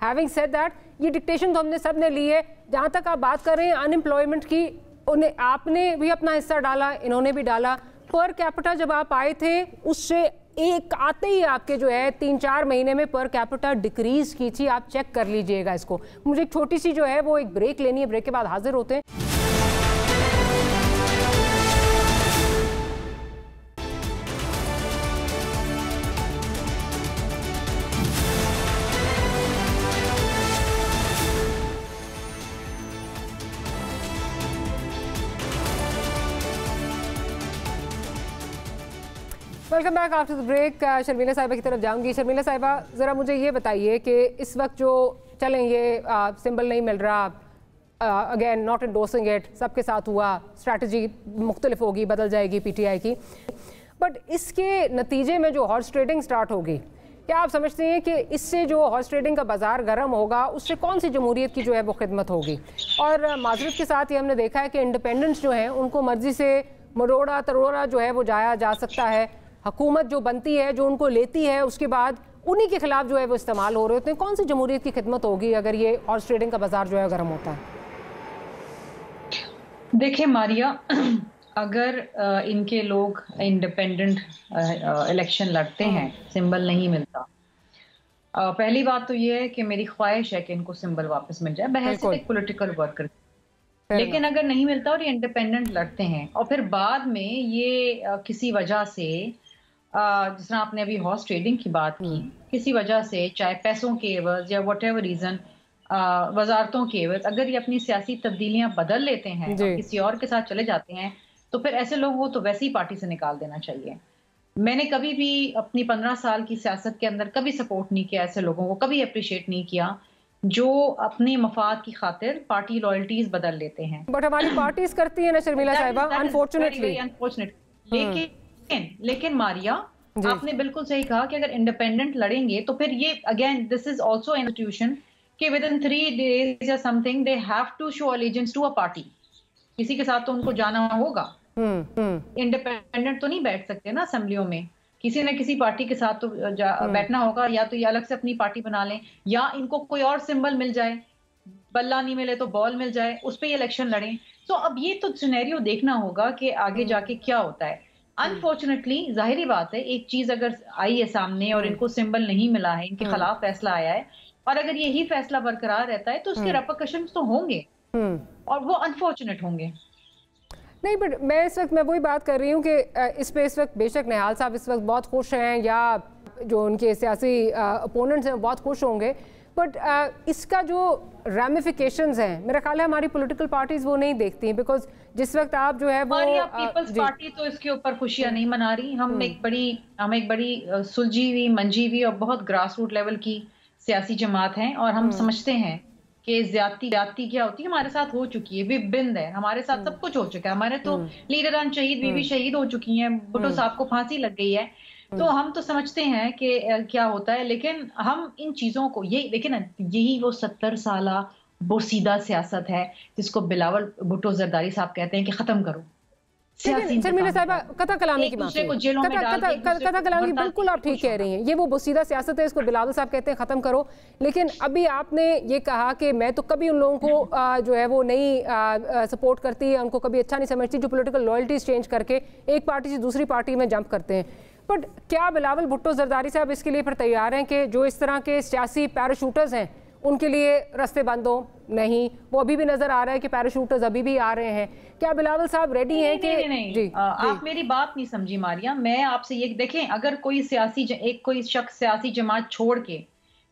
हैविंग सेड दैट, ये डिक्टेशन तो हमने सब ने ली है। जहां तक आप बात कर रहे हैं अनएम्प्लॉयमेंट की, उन्हें आपने भी अपना हिस्सा डाला, इन्होंने भी डाला। पर कैपिटा जब आप आए थे उससे एक आते ही आपके जो है 3-4 महीने में पर कैपिटा डिक्रीज की थी। आप चेक कर लीजिएगा इसको। मुझे एक छोटी सी जो है वो एक ब्रेक लेनी है, ब्रेक के बाद हाजिर होते हैं। Welcome back after the break. Sharmila साहिबा की तरफ जाऊंगी। शर्मिला साहिबा, ज़रा मुझे ये बताइए कि इस वक्त जो चलें ये सिंबल नहीं मिल रहा, अगेन नॉट एंडोर्सिंग इट, सबके साथ हुआ, स्ट्रैटेजी मुख्तलिफ होगी, बदल जाएगी पीटीआई की, बट इसके नतीजे में जो हॉर्स ट्रेडिंग स्टार्ट होगी, क्या आप समझते हैं कि इससे जो हॉर्स ट्रेडिंग का बाजार गर्म होगा उससे कौन सी जमहूरियत की जो है वो खिदमत होगी? और माजरत के साथ ही हमने देखा है कि इंडिपेंडेंट्स जो हैं उनको मर्जी से मरोड़ा तरोड़ा जो है वो जाया जा सकता है, हुकूमत जो बनती है जो उनको लेती है उसके बाद उन्हीं के खिलाफ जो है वो इस्तेमाल हो रहे होते हैं। कौन सी जमहूरियत की खिदमत होगी अगर ये हॉर्स ट्रेडिंग का बाजार जो है गर्म होता है? देखिए मारिया, अगर इनके लोग इंडिपेंडेंट इलेक्शन लड़ते हैं, सिंबल नहीं मिलता, पहली बात तो ये है कि मेरी ख्वाहिश है कि इनको सिंबल वापस मिल जाए बहैसियत एक पॉलिटिकल वर्कर। लेकिन अगर नहीं मिलता और ये इंडिपेंडेंट लड़ते हैं और फिर बाद में ये किसी वजह से, जिस तरह आपने अभी हॉर्स ट्रेडिंग की बात की, किसी वजह से चाहे पैसों के एवज या व्हाटएवर रीजन, वजारतों के एवज, अगर ये अपनी सियासी तब्दीलियां बदल लेते हैं और किसी और के साथ चले जाते हैं तो फिर ऐसे लोगों को तो वैसे ही पार्टी से निकाल देना चाहिए। मैंने कभी भी अपनी 15 साल की सियासत के अंदर कभी सपोर्ट नहीं किया ऐसे लोगों को, कभी अप्रिशिएट नहीं किया जो अपने मफाद की खातिर पार्टी लॉयल्टीज बदल लेते हैं। बट हमारी पार्टीज करती है ना शर्मिला साहिबा, अनफॉर्चुनेटली। लेकिन मारिया, आपने बिल्कुल सही कहा कि अगर इंडिपेंडेंट लड़ेंगे तो फिर ये again this is also institution कि विद इन 3 days या something they have to show allegiance to a party. किसी के साथ तो उनको जाना होगा। इंडिपेंडेंट तो नहीं बैठ सकते ना असेंबलियों में, किसी न किसी पार्टी के साथ तो बैठना होगा, या तो ये अलग से अपनी पार्टी बना लें या इनको कोई और सिंबल मिल जाए, बल्ला नहीं मिले तो बॉल मिल जाए, उस पर ये इलेक्शन लड़ें। तो अब ये तो सिनेरियो देखना होगा कि आगे जाके क्या होता है। अनफॉर्चुनेटली जाहिर बात है, एक चीज अगर आई है सामने और इनको सिंबल नहीं मिला है, इनके खिलाफ फैसला आया है, और अगर यही फैसला बरकरार रहता है तो उसके रेपरकशंस तो होंगे और वो अनफॉर्चुनेट होंगे। नहीं, बट मैं इस वक्त वही बात कर रही हूँ कि इस पे इस वक्त बेशक निहाल साहब इस वक्त बहुत खुश हैं या जो उनके सियासी अपोनेंट्स हैं बहुत खुश होंगे, बट इसका जो रैमिफिकेशंस हैं मेरा ख्याल है हमारी पॉलिटिकल पार्टीज वो नहीं देखती हैं, बिकॉज जिस वक्त आप जो है वो पीपल्स पार्टी तो इसके ऊपर खुशियां नहीं मना रही। हम एक बड़ी सुलझी हुई, मंजी हुई और बहुत ग्रास रूट लेवल की सियासी जमात हैं और हम समझते हैं कि ज्यादती क्या होती है हमारे साथ हो चुकी है, विभिन्न है, हमारे साथ सब कुछ हो चुका है। हमारे तो लीडरान शहीद, बीवी शहीद हो चुकी हैं, भुट्टो साहब को फांसी लग गई है, तो हम तो समझते हैं कि क्या होता है। लेकिन हम इन चीजों को, ये देखिए ना, यही वो 70 साला बोसीदा सियासत है जिसको बिलावल भुट्टो जरदारी साहब कहते हैं कि खत्म करो। शर्मिला साहिबा, कथा कलामी की माफी, कथा कलामी, बिल्कुल आप ठीक कह रही हैं, ये वो बोसीदा सियासत है, इसको बिलावल साहब कहते हैं खत्म करो। लेकिन अभी आपने ये कहा कि मैं तो कभी उन लोगों को जो है वो नहीं सपोर्ट करती है, उनको कभी अच्छा नहीं समझती जो पॉलिटिकल लॉयल्टीज चेंज करके एक पार्टी से दूसरी पार्टी में जंप करते हैं। बट क्या बिलावल भुट्टो जरदारी साहब इसके लिए फिर तैयार हैं कि जो इस तरह के सियासी पैराशूटर्स हैं उनके लिए रास्ते बंद हो? नहीं, वो अभी भी नजर आ रहा है कि पैराशूटर्स अभी भी आ रहे हैं। क्या बिलावल साहब रेडी हैं कि नहीं, आप मेरी बात नहीं समझी मारिया। मैं आपसे ये देखें, अगर कोई कोई शख्स सियासी जमात छोड़ के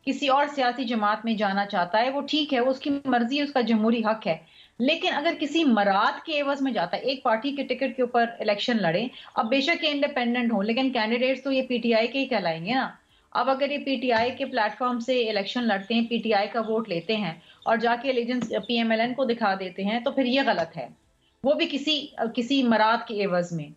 किसी और सियासी जमात में जाना चाहता है, वो ठीक है, वो उसकी मर्जी है, उसका जमहूरी हक है। लेकिन अगर किसी मराद के एवज में जाता है, एक पार्टी के टिकट के ऊपर इलेक्शन लड़े, अब बेशक ये इंडिपेंडेंट हो लेकिन कैंडिडेट्स तो ये पीटीआई के ही कहलाएंगे ना। अब अगर ये पीटीआई के प्लेटफॉर्म से इलेक्शन लड़ते हैं, पीटीआई का वोट लेते हैं और जाके एलिजेंस पीएमएलएन को दिखा देते हैं, तो फिर ये गलत है, वो भी किसी मराद के एवज में।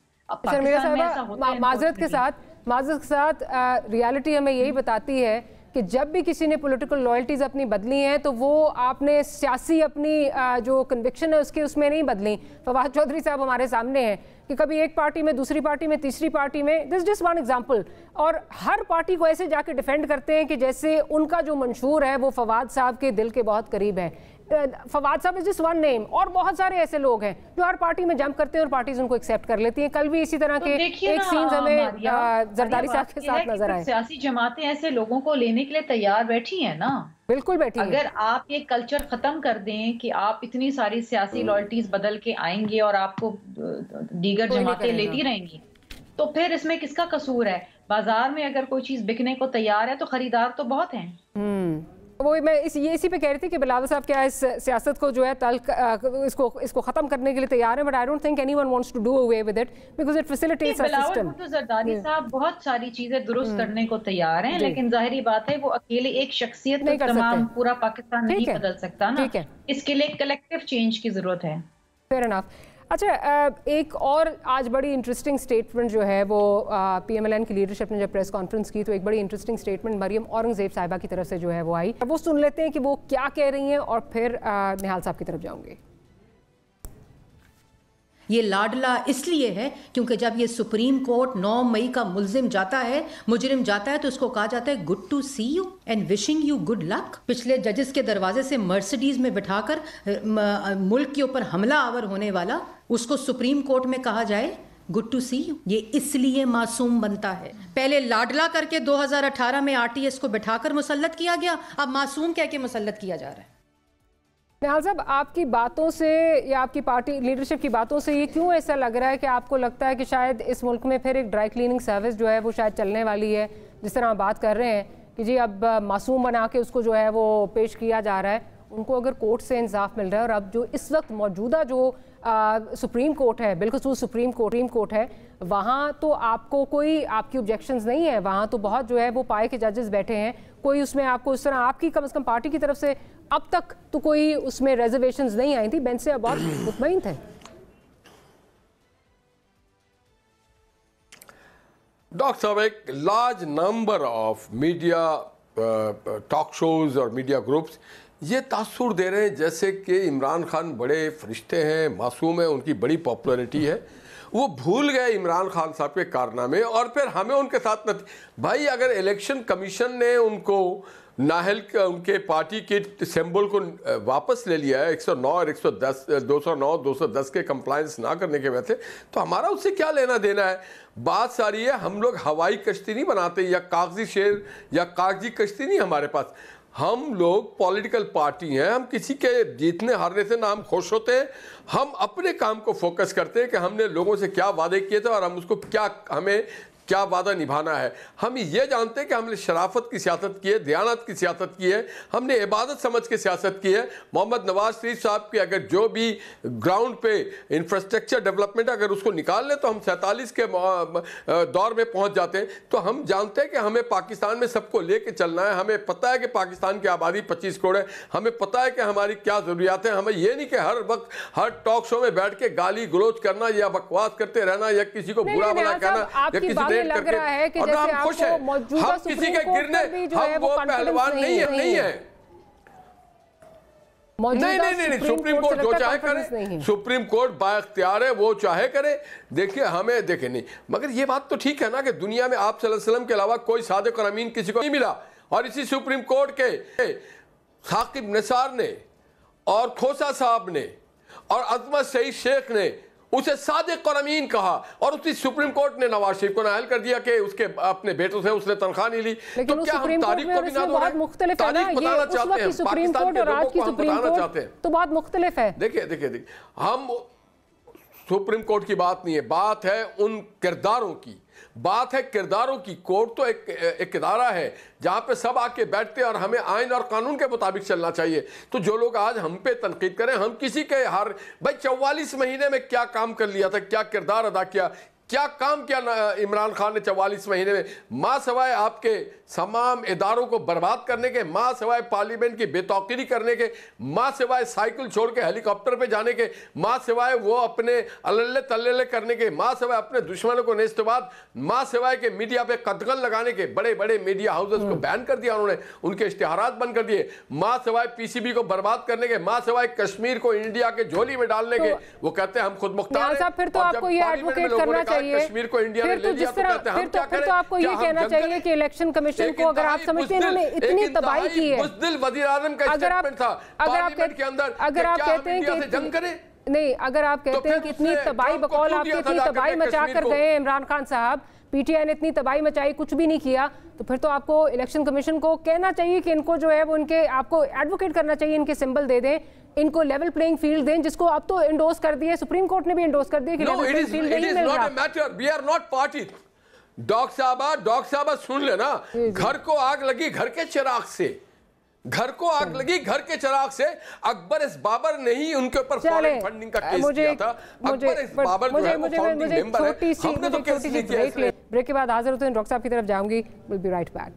माजरत के साथ रियलिटी हमें यही बताती है कि जब भी किसी ने पॉलिटिकल लॉयल्टीज अपनी बदली हैं तो वो आपने सियासी अपनी जो कन्विक्शन है उसमें नहीं बदली। फवाद चौधरी साहब हमारे सामने हैं कि कभी एक पार्टी में, दूसरी पार्टी में, तीसरी पार्टी में, दिस जस्ट वन एग्जांपल, और हर पार्टी को ऐसे जाके डिफेंड करते हैं कि जैसे उनका जो मंशूर है वो फवाद साहब के दिल के बहुत करीब है। फवाद साहब इज जस्ट वन नेम, और बहुत सारे ऐसे लोग हैं जो हर पार्टी में जंप करते हैं और पार्टीज उनको एक्सेप्ट कर लेती हैं। कल भी इसी तरह के एक सीन्स हमें जरदारी साहब के साथ नजर आए। सियासी जमातें ऐसे लोगों को लेने के लिए तैयार बैठी हैं ना, बिल्कुल बैठी। अगर आप ये कल्चर खत्म कर दें कि आप इतनी सारी सियासी लॉयल्टीज बदल के आएंगे और आपको दीगर जमातें लेती रहेंगी, तो फिर इसमें किसका कसूर है? बाजार में अगर कोई चीज बिकने को तैयार है तो खरीदार तो बहुत हैं। वो मैं इसी पे कह रही थी कि बिलावल साहब क्या इस सियासत को जो है इसको खत्म करने के लिए तैयार है, but I don't think anyone wants to do away with it because it facilitates a system. तो जरदारी साहब बहुत सारी चीजें दुरुस्त करने को तैयार हैं, लेकिन जाहिर बात है वो अकेले एक शख्सियत तो तमाम पूरा पाकिस्तान नहीं बदल सकता ना, इसके लिए कलेक्टिव चेंज की जरूरत है। Fair enough. अच्छा, एक और आज बड़ी इंटरेस्टिंग स्टेटमेंट जो है वो PMLN की लीडरशिप ने जब प्रेस कॉन्फ्रेंस की तो एक बड़ी इंटरेस्टिंग स्टेटमेंट मरियम औरंगजेब साहिबा की तरफ से जो है वो आई, वो सुन लेते हैं कि वो क्या कह रही हैं और फिर निहाल साहब की तरफ जाऊंगे। ये लाडला इसलिए है क्योंकि जब ये सुप्रीम कोर्ट 9 मई का मुलजिम जाता है, मुजरिम जाता है, तो उसको कहा जाता है good to see you and wishing you good luck. पिछले जजेस के दरवाजे से मर्सिडीज में बिठाकर मुल्क के ऊपर हमला आवर होने वाला उसको सुप्रीम कोर्ट में कहा जाए गुड टू सी यू, ये इसलिए मासूम बनता है। पहले लाडला करके 2018 में RTS को बिठाकर मुसल्लत किया गया, अब मासूम कह के मुसल्लत किया जा रहा है। निहाल साहब, आपकी बातों से या आपकी पार्टी लीडरशिप की बातों से ये क्यों ऐसा लग रहा है कि आपको लगता है कि शायद इस मुल्क में फिर एक ड्राई क्लीनिंग सर्विस जो है वो शायद चलने वाली है, जिस तरह हम बात कर रहे हैं कि जी अब मासूम बना के उसको जो है वो पेश किया जा रहा है, उनको अगर कोर्ट से इंसाफ मिल रहा है और अब जो इस वक्त मौजूदा जो सुप्रीम कोर्ट है, बिल्कुल सुप्रीम कोर्ट है, वहाँ तो आपको कोई आपकी ऑब्जेक्शंस नहीं है, वहाँ तो बहुत जो है वो पाए के जजेस बैठे हैं, कोई उसमें आपको इस तरह आपकी कम से कम पार्टी की तरफ से अब तक तो कोई उसमें रिजर्वेशंस नहीं आई थी, बेंच से बहुत मुतमईन थे। डॉक्टर साहब, एक large number of media talk shows और मीडिया ग्रुप्स ये तासुर दे रहे हैं जैसे कि इमरान खान बड़े फरिश्ते हैं, मासूम हैं, उनकी बड़ी पॉपुलैरिटी है। वो भूल गए इमरान खान साहब के कारनामे और फिर हमें उनके साथ भाई अगर इलेक्शन कमीशन ने उनको नाहल उनके पार्टी के सिंबल को वापस ले लिया है 109 और 110 210 के कंप्लायंस ना करने के वजह से, तो हमारा उससे क्या लेना देना है। बात सारी है, हम लोग हवाई कश्ती नहीं बनाते या कागजी शेर या कागजी कश्ती नहीं हमारे पास। हम लोग पॉलिटिकल पार्टी हैं, हम किसी के जीतने हारने से ना हम खुश होते हैं, हम अपने काम को फोकस करते हैं कि हमने लोगों से क्या वादे किए थे और हम उसको क्या वादा निभाना है। हम ये जानते हैं कि हमने शराफत की सियासत की है, दयानत की सियासत की है, हमने इबादत समझ के सियासत की है। मोहम्मद नवाज शरीफ साहब की अगर जो भी ग्राउंड पे इंफ्रास्ट्रक्चर डेवलपमेंट अगर उसको निकाल लें तो हम 47 के दौर में पहुंच जाते हैं। तो हम जानते हैं कि हमें पाकिस्तान में सबको लेके चलना है, हमें पता है कि पाकिस्तान की आबादी 25 करोड़ है, हमें पता है कि हमारी क्या ज़रूरियात है। हमें ये नहीं कि हर वक्त हर टॉक शो में बैठ के गाली गलोच करना या बकवास करते रहना या किसी को बुरा भला कहना या किसी लग रहा है कि जैसे आपको मौजूदा हम किसी के गिरने हम वो पहलवान नहीं है नहीं सुप्रीम कोर्ट जो चाहे करे, सुप्रीम कोर्ट बाइख्तियार है, वो चाहे करे। देखिए हमें देखे नहीं, मगर ये बात तो ठीक है ना कि दुनिया में आप सल्लल्लाहु अलैहि वसल्लम के अलावा कोई सादिक और अमीन किसी को नहीं मिला, और इसी सुप्रीम कोर्ट के साकिब निसार ने और खोसा साहब ने और अजमत सईद शेख ने उसे सादिक और अमीन कहा, और उसी सुप्रीम कोर्ट ने नवाज शरीफ को नाअहल कर दिया कि उसके अपने बेटों से उसने तनख्वाह नहीं ली। तो क्या हम तारीख को बिना दो तारीख बताना चाहते हैं, पाकिस्तान के लोगों को हम बताना चाहते हैं तो बात मुख्तलिफ है। देखिए हम सुप्रीम कोर्ट की बात नहीं है, बात है उन किरदारों की, बात है किरदारों की। कोर्ट तो एक इदारा है जहां पे सब आके बैठते हैं और हमें आइन और कानून के मुताबिक चलना चाहिए। तो जो लोग आज हम पे तनकीद करें, हम किसी के हर भाई 44 महीने में क्या काम कर लिया था, क्या किरदार अदा किया, क्या काम किया इमरान खान ने 44 महीने में, माँ सवाए आपके तमाम इदारों को बर्बाद करने के, माँ सवाए पार्लियामेंट की बेतौकीरी करने के, माँ सिवाय साइकिल छोड़ के हेलीकॉप्टर पे जाने के, माँ सिवाय वो अपने अल्ले तल्ले करने के, माँ सिवाय अपने दुश्मनों को नेस्तबाद, माँ सिवाय के मीडिया पे कतगन लगाने के, बड़े बड़े मीडिया हाउसेस को बैन कर दिया उन्होंने, उनके इश्तिहारात बंद कर दिए, माँ सिवाय PCB को बर्बाद करने के, माँ सिवाय कश्मीर को इंडिया के झोली में डालने के। वो कहते हैं हम खुद मुख्तार हैं, फिर तो आपको ये एडवोकेट करना चाहिए, कश्मीर को इंडिया ने ले लिया, तो कहते हैं हम क्या करें। फिर तो आपको ये कहना चाहिए कि इलेक्शन कमीशन को अगर आप समझते हैं इन्होंने इतनी तबाही की है, बुज़दिल वज़ीर आज़म का स्टेटमेंट था पार्लियामेंट के अंदर, अगर आप कहते हैं कि जंग करें नहीं, अगर आप कहते हैं कि इतनी तबाही बकौल आपकी इतनी तबाही मचा कर गए इमरान खान साहब, PTI ने इतनी तबाही मचाई, कुछ भी नहीं किया, तो फिर तो आपको इलेक्शन कमीशन को कहना चाहिए कि इनको जो है वो इनके आपको एडवोकेट करना चाहिए, इनके सिंबल दे दें, इनको लेवल प्लेइंग फील्ड दें, जिसको अब तो एंडोर्स कर दिए, सुप्रीम कोर्ट ने भी एंडोर्स कर दिया कि लेवल प्लेइंग फील्ड नहीं मिल रहा। डॉक्टर साहबा सुन लेना, घर को आग लगी घर के चिराग से, घर को आग लगी घर के चिराग से। अकबर इस बाबर ने ही उनके ऊपर फॉरेन फंडिंग का केस किया था। अकबर इस बाबर जो है वो फाउंडिंग मेंबर है, हमने तो केस नहीं किया। ब्रेक के बाद हाजिर होते हैं, डॉक्टर साहब की तरफ जाऊंगी। Will be right back.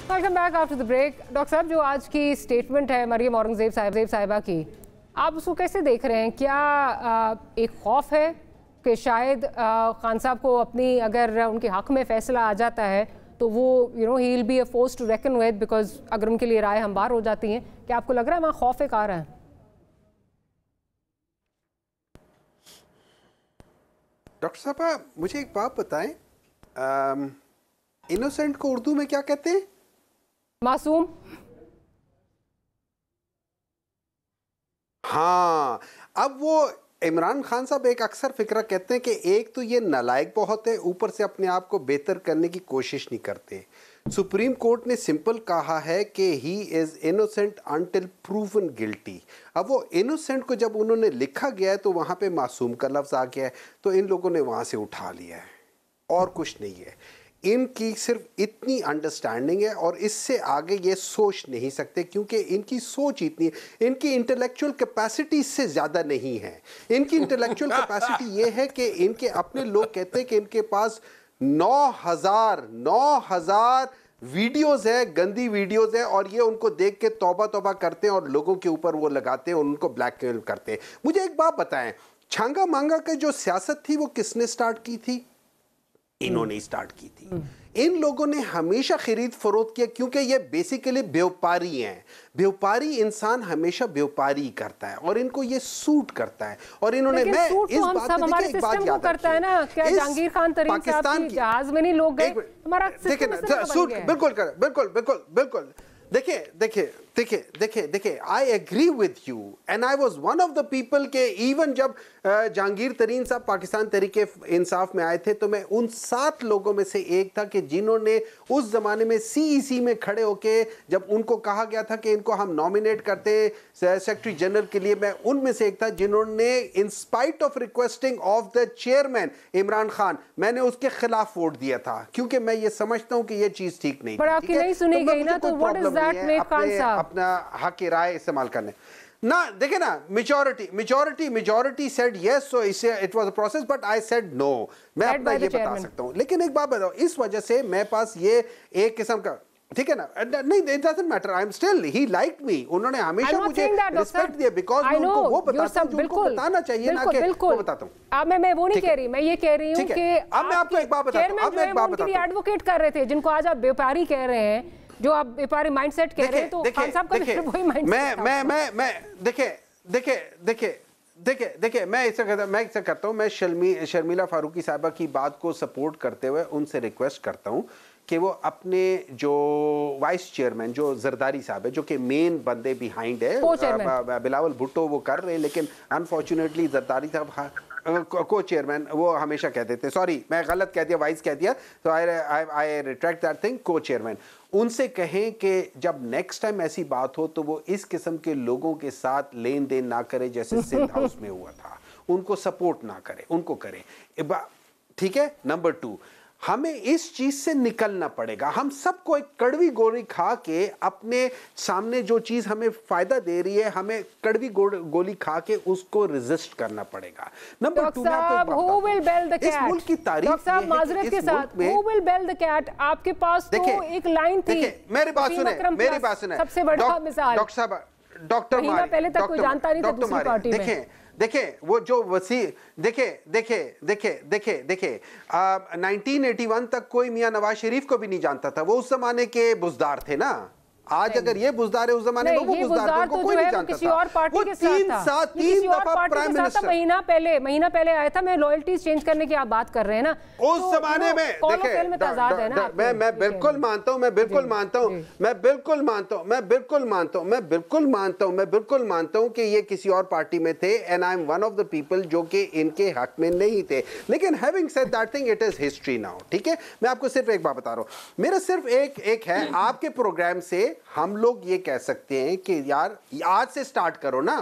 Welcome back after the break. Doctor साहब, जो आज की स्टेटमेंट है मरियम औरंगजेब साहिबा की, आप उसको कैसे देख रहे हैं? क्या एक खौफ है कि शायद खान साहब को अपनी, अगर उनके हक में फैसला आ जाता है तो वो ही will be a force to reckon with, because अगर उनके लिए राय हमवार हो जाती हैं? क्या आपको लग रहा है वहाँ खौफ एक आ रहा है? डॉक्टर साहब, मुझे एक बात बताएं, इनोसेंट को उर्दू में क्या कहते हैं? मासूम। हाँ, अब वो इमरान खान साहब एक अक्सर फिक्रा कहते हैं कि एक तो ये नालायक बहुत है, ऊपर से अपने आप को बेहतर करने की कोशिश नहीं करते। सुप्रीम कोर्ट ने सिंपल कहा है कि he is innocent until proven guilty. अब वो इनोसेंट को जब उन्होंने लिखा गया है तो वहां पे मासूम का लफ्ज आ गया है, तो इन लोगों ने वहां से उठा लिया है और कुछ नहीं है। इनकी सिर्फ इतनी अंडरस्टैंडिंग है और इससे आगे ये सोच नहीं सकते, क्योंकि इनकी सोच इतनी, इनकी इंटेलेक्चुअल कैपेसिटी इससे ज़्यादा नहीं है। इनकी इंटेलेक्चुअल कैपेसिटी ये है कि इनके अपने लोग कहते हैं कि इनके पास 9,000 वीडियोस है, गंदी वीडियोस है, और ये उनको देख के तौबा तौबा करते हैं और लोगों के ऊपर वो लगाते हैं और उनको ब्लैकमेल करते हैं। मुझे एक बात बताएं, छांगा मांगा की जो सियासत थी वो किसने स्टार्ट की थी? इन्होंने स्टार्ट की थी। इन लोगों ने हमेशा खरीद फरोख्त किया, क्योंकि ये बेसिकली व्यापारी हैं। व्यापारी इंसान हमेशा व्यापारी करता है और इनको ये सूट करता है। और इन्होंने, मैं इस बात में देखिए एक बात याद करता है ना, क्या जहांगीर खान तरीन साहब की जहाज में नहीं लोग गए, हमारा देखिए ना, सूट बिल्कुल कर, बिल्कुल देखिए, I agree with you and I was one of the people के इवन जब जहांगीर तरीन साहब पाकिस्तान तरीके इंसाफ में आए थे तो मैं उन 7 लोगों में से एक था कि जिन्होंने उस जमाने में सीईसी में खड़े होके जब उनको कहा गया था कि इनको हम नॉमिनेट करते हैं सेक्रेटरी जनरल के लिए, मैं उनमें से एक था जिन्होंने in spite of requesting of the chairman Imran Khan, मैंने उसके खिलाफ वोट दिया था, क्योंकि मैं ये समझता हूं कि ये चीज ठीक नहीं। पर आपकी नहीं सुनी गई ना, तो what is that make Khan साहब अपना हक की राय इस्तेमाल करने ना। देखिए ना, majority said yes, so it was a process, but I said no. मैं अपना ये बता सकता हूं, लेकिन एक बात बताओ, इस वजह से मेरे पास ये एक किस्म का, ठीक है ना, नहीं, it doesn't matter, I am still, he liked me, उन्होंने हमेशा मुझे रिस्पेक्ट दिया, बिकॉज़ मैं उनको वो बताता हूं जो उनको बताना चाहिए ना, कि वो बताता हूं। अब मैं वो नहीं कह रही, मैं ये कह रही हूं कि अब मैं आपको एक बात बताता हूं, अब मैं एक बात बताता हूं, एडवोकेट कर रहे थे जिनको आज आप व्यापारी कह रहे हैं, जो आप व्यापारी माइंडसेट कह रहे हैं, तो खान साहब का वही माइंडसेट। मैं देखिए मैं इसे करता हूं, मैं शर्मिला फारूकी साहबा की बात को सपोर्ट करते हुए उनसे रिक्वेस्ट करता हूं कि वो अपने जो वाइस चेयरमैन जो जरदारी साहब है, जो कि मेन बंदे बिहाइंड है, बिलावल भुट्टो वो कर रहे हैं, लेकिन अनफॉर्चुनेटली जरदारी साहब को चेयरमैन वो हमेशा कहते थे, सॉरी मैं गलत कह दिया, वाइस कह दिया, तो आई रिट्रैक्ट दैट थिंग, को चेयरमैन, उनसे कहें कि जब नेक्स्ट टाइम ऐसी बात हो तो वो इस किस्म के लोगों के साथ लेन देन ना करे जैसे सिंध हाउस में हुआ था, उनको सपोर्ट ना करे, उनको करे, ठीक है। नंबर 2, हमें इस चीज से निकलना पड़ेगा। हम सबको एक कड़वी गोली खा के अपने सामने जो चीज हमें फायदा दे रही है, हमें कड़वी गोली खा के उसको रेजिस्ट करना पड़ेगा। Number 2, who will bell the cat? इस मुल्क की तारीफ डॉक्टर साहब माजरत के साथ, who will bell the cat? आपके पास तो एक लाइन थी, मेरी बात सुने, सबसे बड़ा मिसाल, डॉक्टर साहब, डॉक्टर मारी, पहले तक कोई जानता नहीं था दूसरी पार्टी में। देखें वो जो वसी, देखे 1981 तक कोई मियां नवाज शरीफ को भी नहीं जानता था, वो उस जमाने के बुजदार थे ना, आज अगर ये बुजदार है, उस जमाने में वो बुजदार को कोई नहीं जानता किसी और पार्टी के साथ तीन दफा प्राइम मिनिस्टर महीना पहले आया था। मैं लॉयल्टीज चेंज करने की आप बात कर रहे हैं ना, उस जमाने में देखिए मैं बिल्कुल मानता हूं, मैं बिल्कुल मानता हूं कि ये किसी और पार्टी में थे and I am one of the people जो कि इनके हक में नहीं थे। लेकिन having said that thing, it is history now, ठीक है। मैं आपको सिर्फ एक बात बता रहा हूं, मेरा सिर्फ एक है, आपके प्रोग्राम से हम लोग ये कह सकते हैं कि यार आज से स्टार्ट करो ना,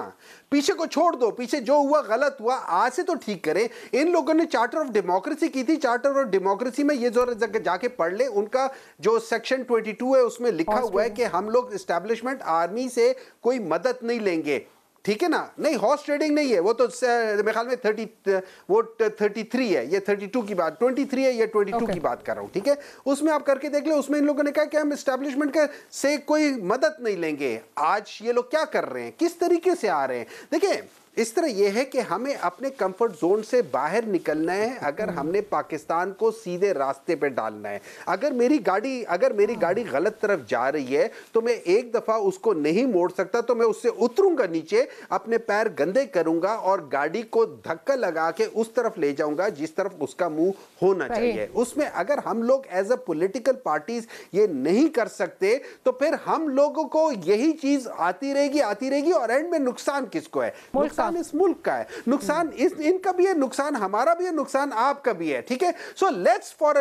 पीछे को छोड़ दो, पीछे जो हुआ गलत हुआ आज से तो ठीक करें। इन लोगों ने चार्टर ऑफ डेमोक्रेसी की थी, चार्टर ऑफ डेमोक्रेसी में ये जो जाके पढ़ ले, उनका जो सेक्शन 22 है उसमें लिखा हुआ है कि हम लोग एस्टैब्लिशमेंट आर्मी से कोई मदद नहीं लेंगे, ठीक है ना। नहीं, हॉर्स ट्रेडिंग नहीं है, वो तो मेरे ख्याल में 33 है, ये 32 की बात, 23 है, ये 22 की बात कर रहा हूं, ठीक है। उसमें आप करके देख ले, उसमें इन लोगों ने कहा कि हम एस्टैब्लिशमेंट से कोई मदद नहीं लेंगे। आज ये लोग क्या कर रहे हैं, किस तरीके से आ रहे हैं, देखिए इस तरह यह है कि हमें अपने कंफर्ट जोन से बाहर निकलना है अगर हमने पाकिस्तान को सीधे रास्ते पे डालना है। अगर मेरी गाड़ी गलत तरफ जा रही है तो मैं एक दफा उसको नहीं मोड़ सकता, तो मैं उससे उतरूंगा नीचे, अपने पैर गंदे करूंगा और गाड़ी को धक्का लगा के उस तरफ ले जाऊंगा जिस तरफ उसका मुंह होना चाहिए। उसमें अगर हम लोग एज अ पॉलिटिकल पार्टीज ये नहीं कर सकते तो फिर हम लोगों को यही चीज आती रहेगी और एंड में नुकसान किसको है? नुकसान इस मुल्क का है, नुकसान इनका भी है, नुकसान हमारा भी है, नुकसान आपका भी है, ठीक है। So let's for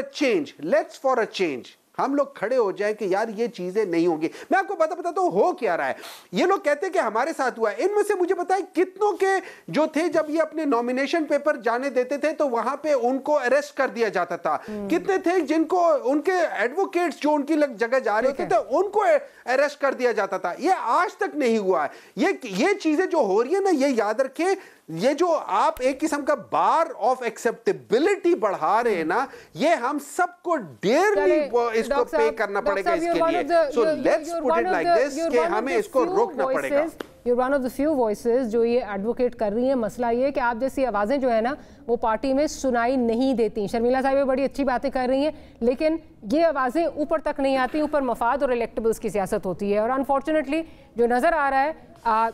a change हम लोग खड़े हो जाए कि यार ये चीजें नहीं होंगी। मैं आपको बताता हूं हो क्या रहा है। ये लोग कहते हैं कि हमारे साथ हुआ है, इनमें से मुझे पता है कितनों के जो थे जब ये अपने नॉमिनेशन पेपर जाने देते थे तो वहां पे उनको अरेस्ट कर दिया जाता था। कितने थे जिनको उनके एडवोकेट्स जो उनकी जगह जा रहे होते थे उनको अरेस्ट कर दिया जाता था। ये आज तक नहीं हुआ है। ये चीजें जो हो रही है ना, ये याद रखें, ये जो आप एक किस्म का बार ऑफ एक्सेप्टेबिलिटी बढ़ा रहे हैं ना, ये हम सबको डेयरली इसको पे करना पड़ेगा इसके लिए। So let's put it like this कि हमें इसको रोकना पड़ेगा। You're one of the few voices जो ये एडवोकेट कर रही हैं। मसला ये कि आप जैसी आवाज़ें जो है ना वो पार्टी में सुनाई नहीं देती। शर्मिला साहिबा बड़ी अच्छी बातें कर रही हैं लेकिन ये आवाज़ें ऊपर तक नहीं आती, ऊपर मफाद और इलेक्टेबल्स की सियासत होती है। और अनफॉर्चुनेटली जो नज़र आ रहा है,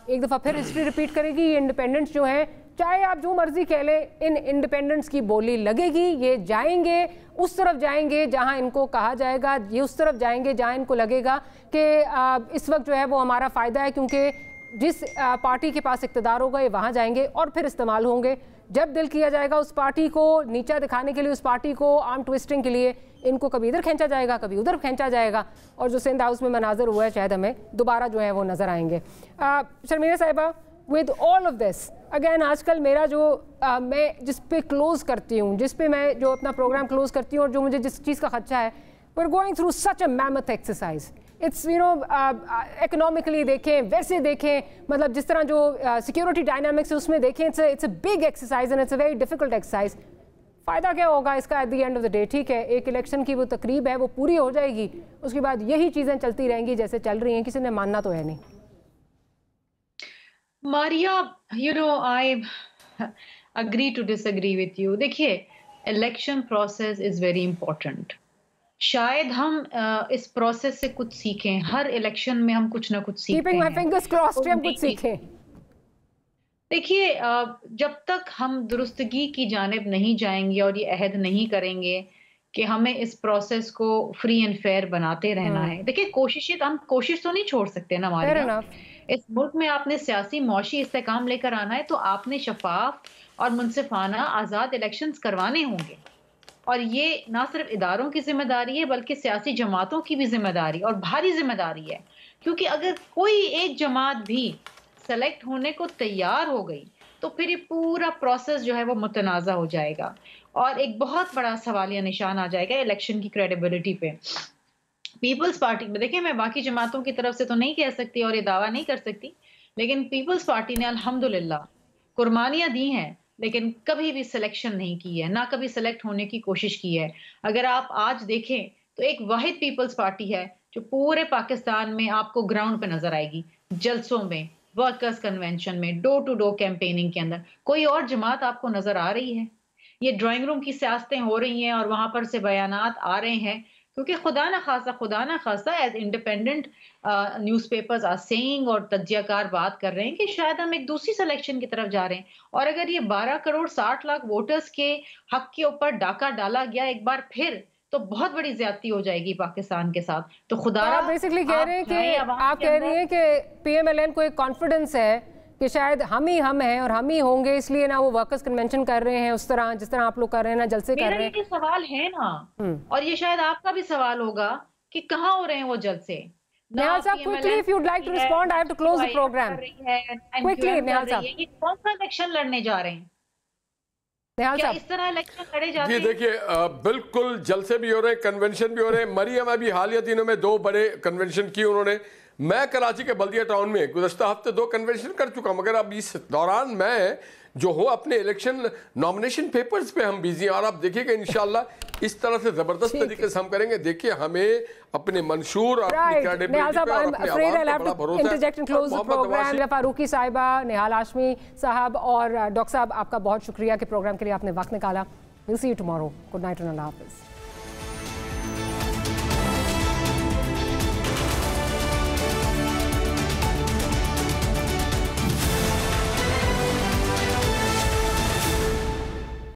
एक दफ़ा फिर हिस्ट्री रिपीट करेगी, ये इंडिपेंडेंट्स जो हैं, चाहे आप जो मर्जी कह लें, इन इंडिपेंडेंट्स की बोली लगेगी। ये जाएंगे उस तरफ जाएंगे जहां इनको कहा जाएगा, ये उस तरफ जाएंगे जहां इनको लगेगा कि इस वक्त जो है वो हमारा फ़ायदा है, क्योंकि जिस पार्टी के पास इक़्तिदार होगा ये वहाँ जाएंगे और फिर इस्तेमाल होंगे। जब दिल किया जाएगा उस पार्टी को नीचा दिखाने के लिए, उस पार्टी को आर्म ट्विस्टिंग के लिए, इनको कभी इधर खींचा जाएगा कभी उधर खींचा जाएगा। और जो सिंध हाउस में मनाजर हुआ है शायद हमें दोबारा जो है वो नज़र आएंगे। शर्मिला साहिबा, with all of this again, आजकल मेरा जो मैं जिस पे क्लोज़ करती हूँ, जिस पे मैं जो अपना प्रोग्राम क्लोज़ करती हूँ और जो मुझे जिस चीज़ का खदशा है, we are going through such a mammoth exercise. It's economically देखें, वैसे देखें, मतलब जिस तरह जो सिक्योरिटी डायनामिक्स है उसमें देखें, it's a big exercise and it's a very difficult exercise. फ़ायदा क्या होगा इसका at the end of the day? ठीक है, एक इलेक्शन की वो तकरीब है, वो पूरी हो जाएगी, उसके बाद यही चीज़ें चलती रहेंगी जैसे चल रही हैं, किसी ने मानना तो है नहीं। Maria, I agree to disagree with you. देखिए, election process is very important. शायद हम इस प्रोसेस से कुछ सीखें, हर इलेक्शन में हम कुछ ना कुछ सीखते हैं। Keeping my fingers crossed, हम कुछ सीखें। देखिए, जब तक हम दुरुस्तगी की जानिब नहीं जाएंगे और ये अहद नहीं करेंगे कि हमें इस प्रोसेस को फ्री एंड फेयर बनाते रहना है। देखिए, हम कोशिश तो नहीं छोड़ सकते ना मारिया। इस मुल्क में आपने सियासी मौशी इस्तेकाम लेकर आना है तो आपने शफाफ और मुनसिफाना आज़ाद इलेक्शंस करवाने होंगे। और ये ना सिर्फ इदारों की जिम्मेदारी है बल्कि सियासी जमातों की भी जिम्मेदारी और भारी जिम्मेदारी है, क्योंकि अगर कोई एक जमात भी सेलेक्ट होने को तैयार हो गई तो फिर ये पूरा प्रोसेस जो है वो मुतनाज़ा हो जाएगा और एक बहुत बड़ा सवालिया निशान आ जाएगा इलेक्शन की क्रेडिबिलिटी पे। पीपल्स पार्टी में देखिए, मैं बाकी जमातों की तरफ से तो नहीं कह सकती और ये दावा नहीं कर सकती, लेकिन पीपल्स पार्टी ने अल्हम्दुलिल्लाह कुर्बानियां दी हैं लेकिन कभी भी सिलेक्शन नहीं की है, ना कभी सेलेक्ट होने की कोशिश की है। अगर आप आज देखें तो एक वाहिद पीपल्स पार्टी है जो पूरे पाकिस्तान में आपको ग्राउंड पे नजर आएगी, जलसों में, वर्कर्स कन्वेंशन में, डोर टू डोर कैंपेनिंग के अंदर। कोई और जमात आपको नजर आ रही है? ये ड्राइंग रूम की सियासतें हो रही हैं और वहां पर से बयानात आ रहे हैं क्योंकि खुदा ना खासा as independent newspapers are saying और तज्जियाकार बात कर रहे हैं कि शायद हम एक दूसरी सिलेक्शन की तरफ जा रहे हैं। और अगर ये 12 करोड़ 60 लाख वोटर्स के हक के ऊपर डाका डाला गया एक बार फिर, तो बहुत बड़ी ज्यादती हो जाएगी पाकिस्तान के साथ। तो खुदा आप बेसिकली कह रहे हैं कि आप कह रही हैं कि पीएमएलएन को एक कॉन्फिडेंस है कि शायद हम हैं और हम ही होंगे, इसलिए ना वो वर्कर्स कन्वेंशन कर रहे हैं उस तरह जिस तरह आप लोग कर रहे हैं ना, जलसे कर रहे हैं। ये सवाल है ना, और ये शायद आपका भी सवाल होगा कि कहाँ हो रहे हैं वो जलसे। निहाल साहब, quickly if you'd like to respond, I have to close the program. Quickly निहाल साहब, ये कौन सा इलेक्शन लड़ने जा रहे हैं? क्या इस तरह इलेक्शन लड़े जाते हैं? जी देखिए, बिल्कुल जलसे भी हो रहे हैं, कन्वेंशन भी हो रहे हैं। मरियम अभी हालिया दिनों में 2 बड़े कन्वेंशन किए उन्होंने। मैं कराची के बल्दिया टाउन में गुज़श्ता हफ्ते 2 कन्वेंशन कर चुका हूँ, मगर अब इस दौरान मैं जो हूँ अपने इलेक्शन नॉमिनेशन पेपर्स पे हम बिजी हैं। और आप देखिएगा इंशाल्लाह इस तरह से ज़बरदस्त तरीके से हम करेंगे। देखिए, हमें अपने मंशूर और अपनी क्रेडिबिलिटी पे और अपने आवाज़ पे बड़ा भरोसा है। फारूकी साहिबा, निहाल हाशमी साहब और डॉक्टर साहब, आपका बहुत शुक्रिया कि प्रोग्राम के लिए आपने वक्त निकाला। Will see you tomorrow. Good night and अल्लाह हाफिज़।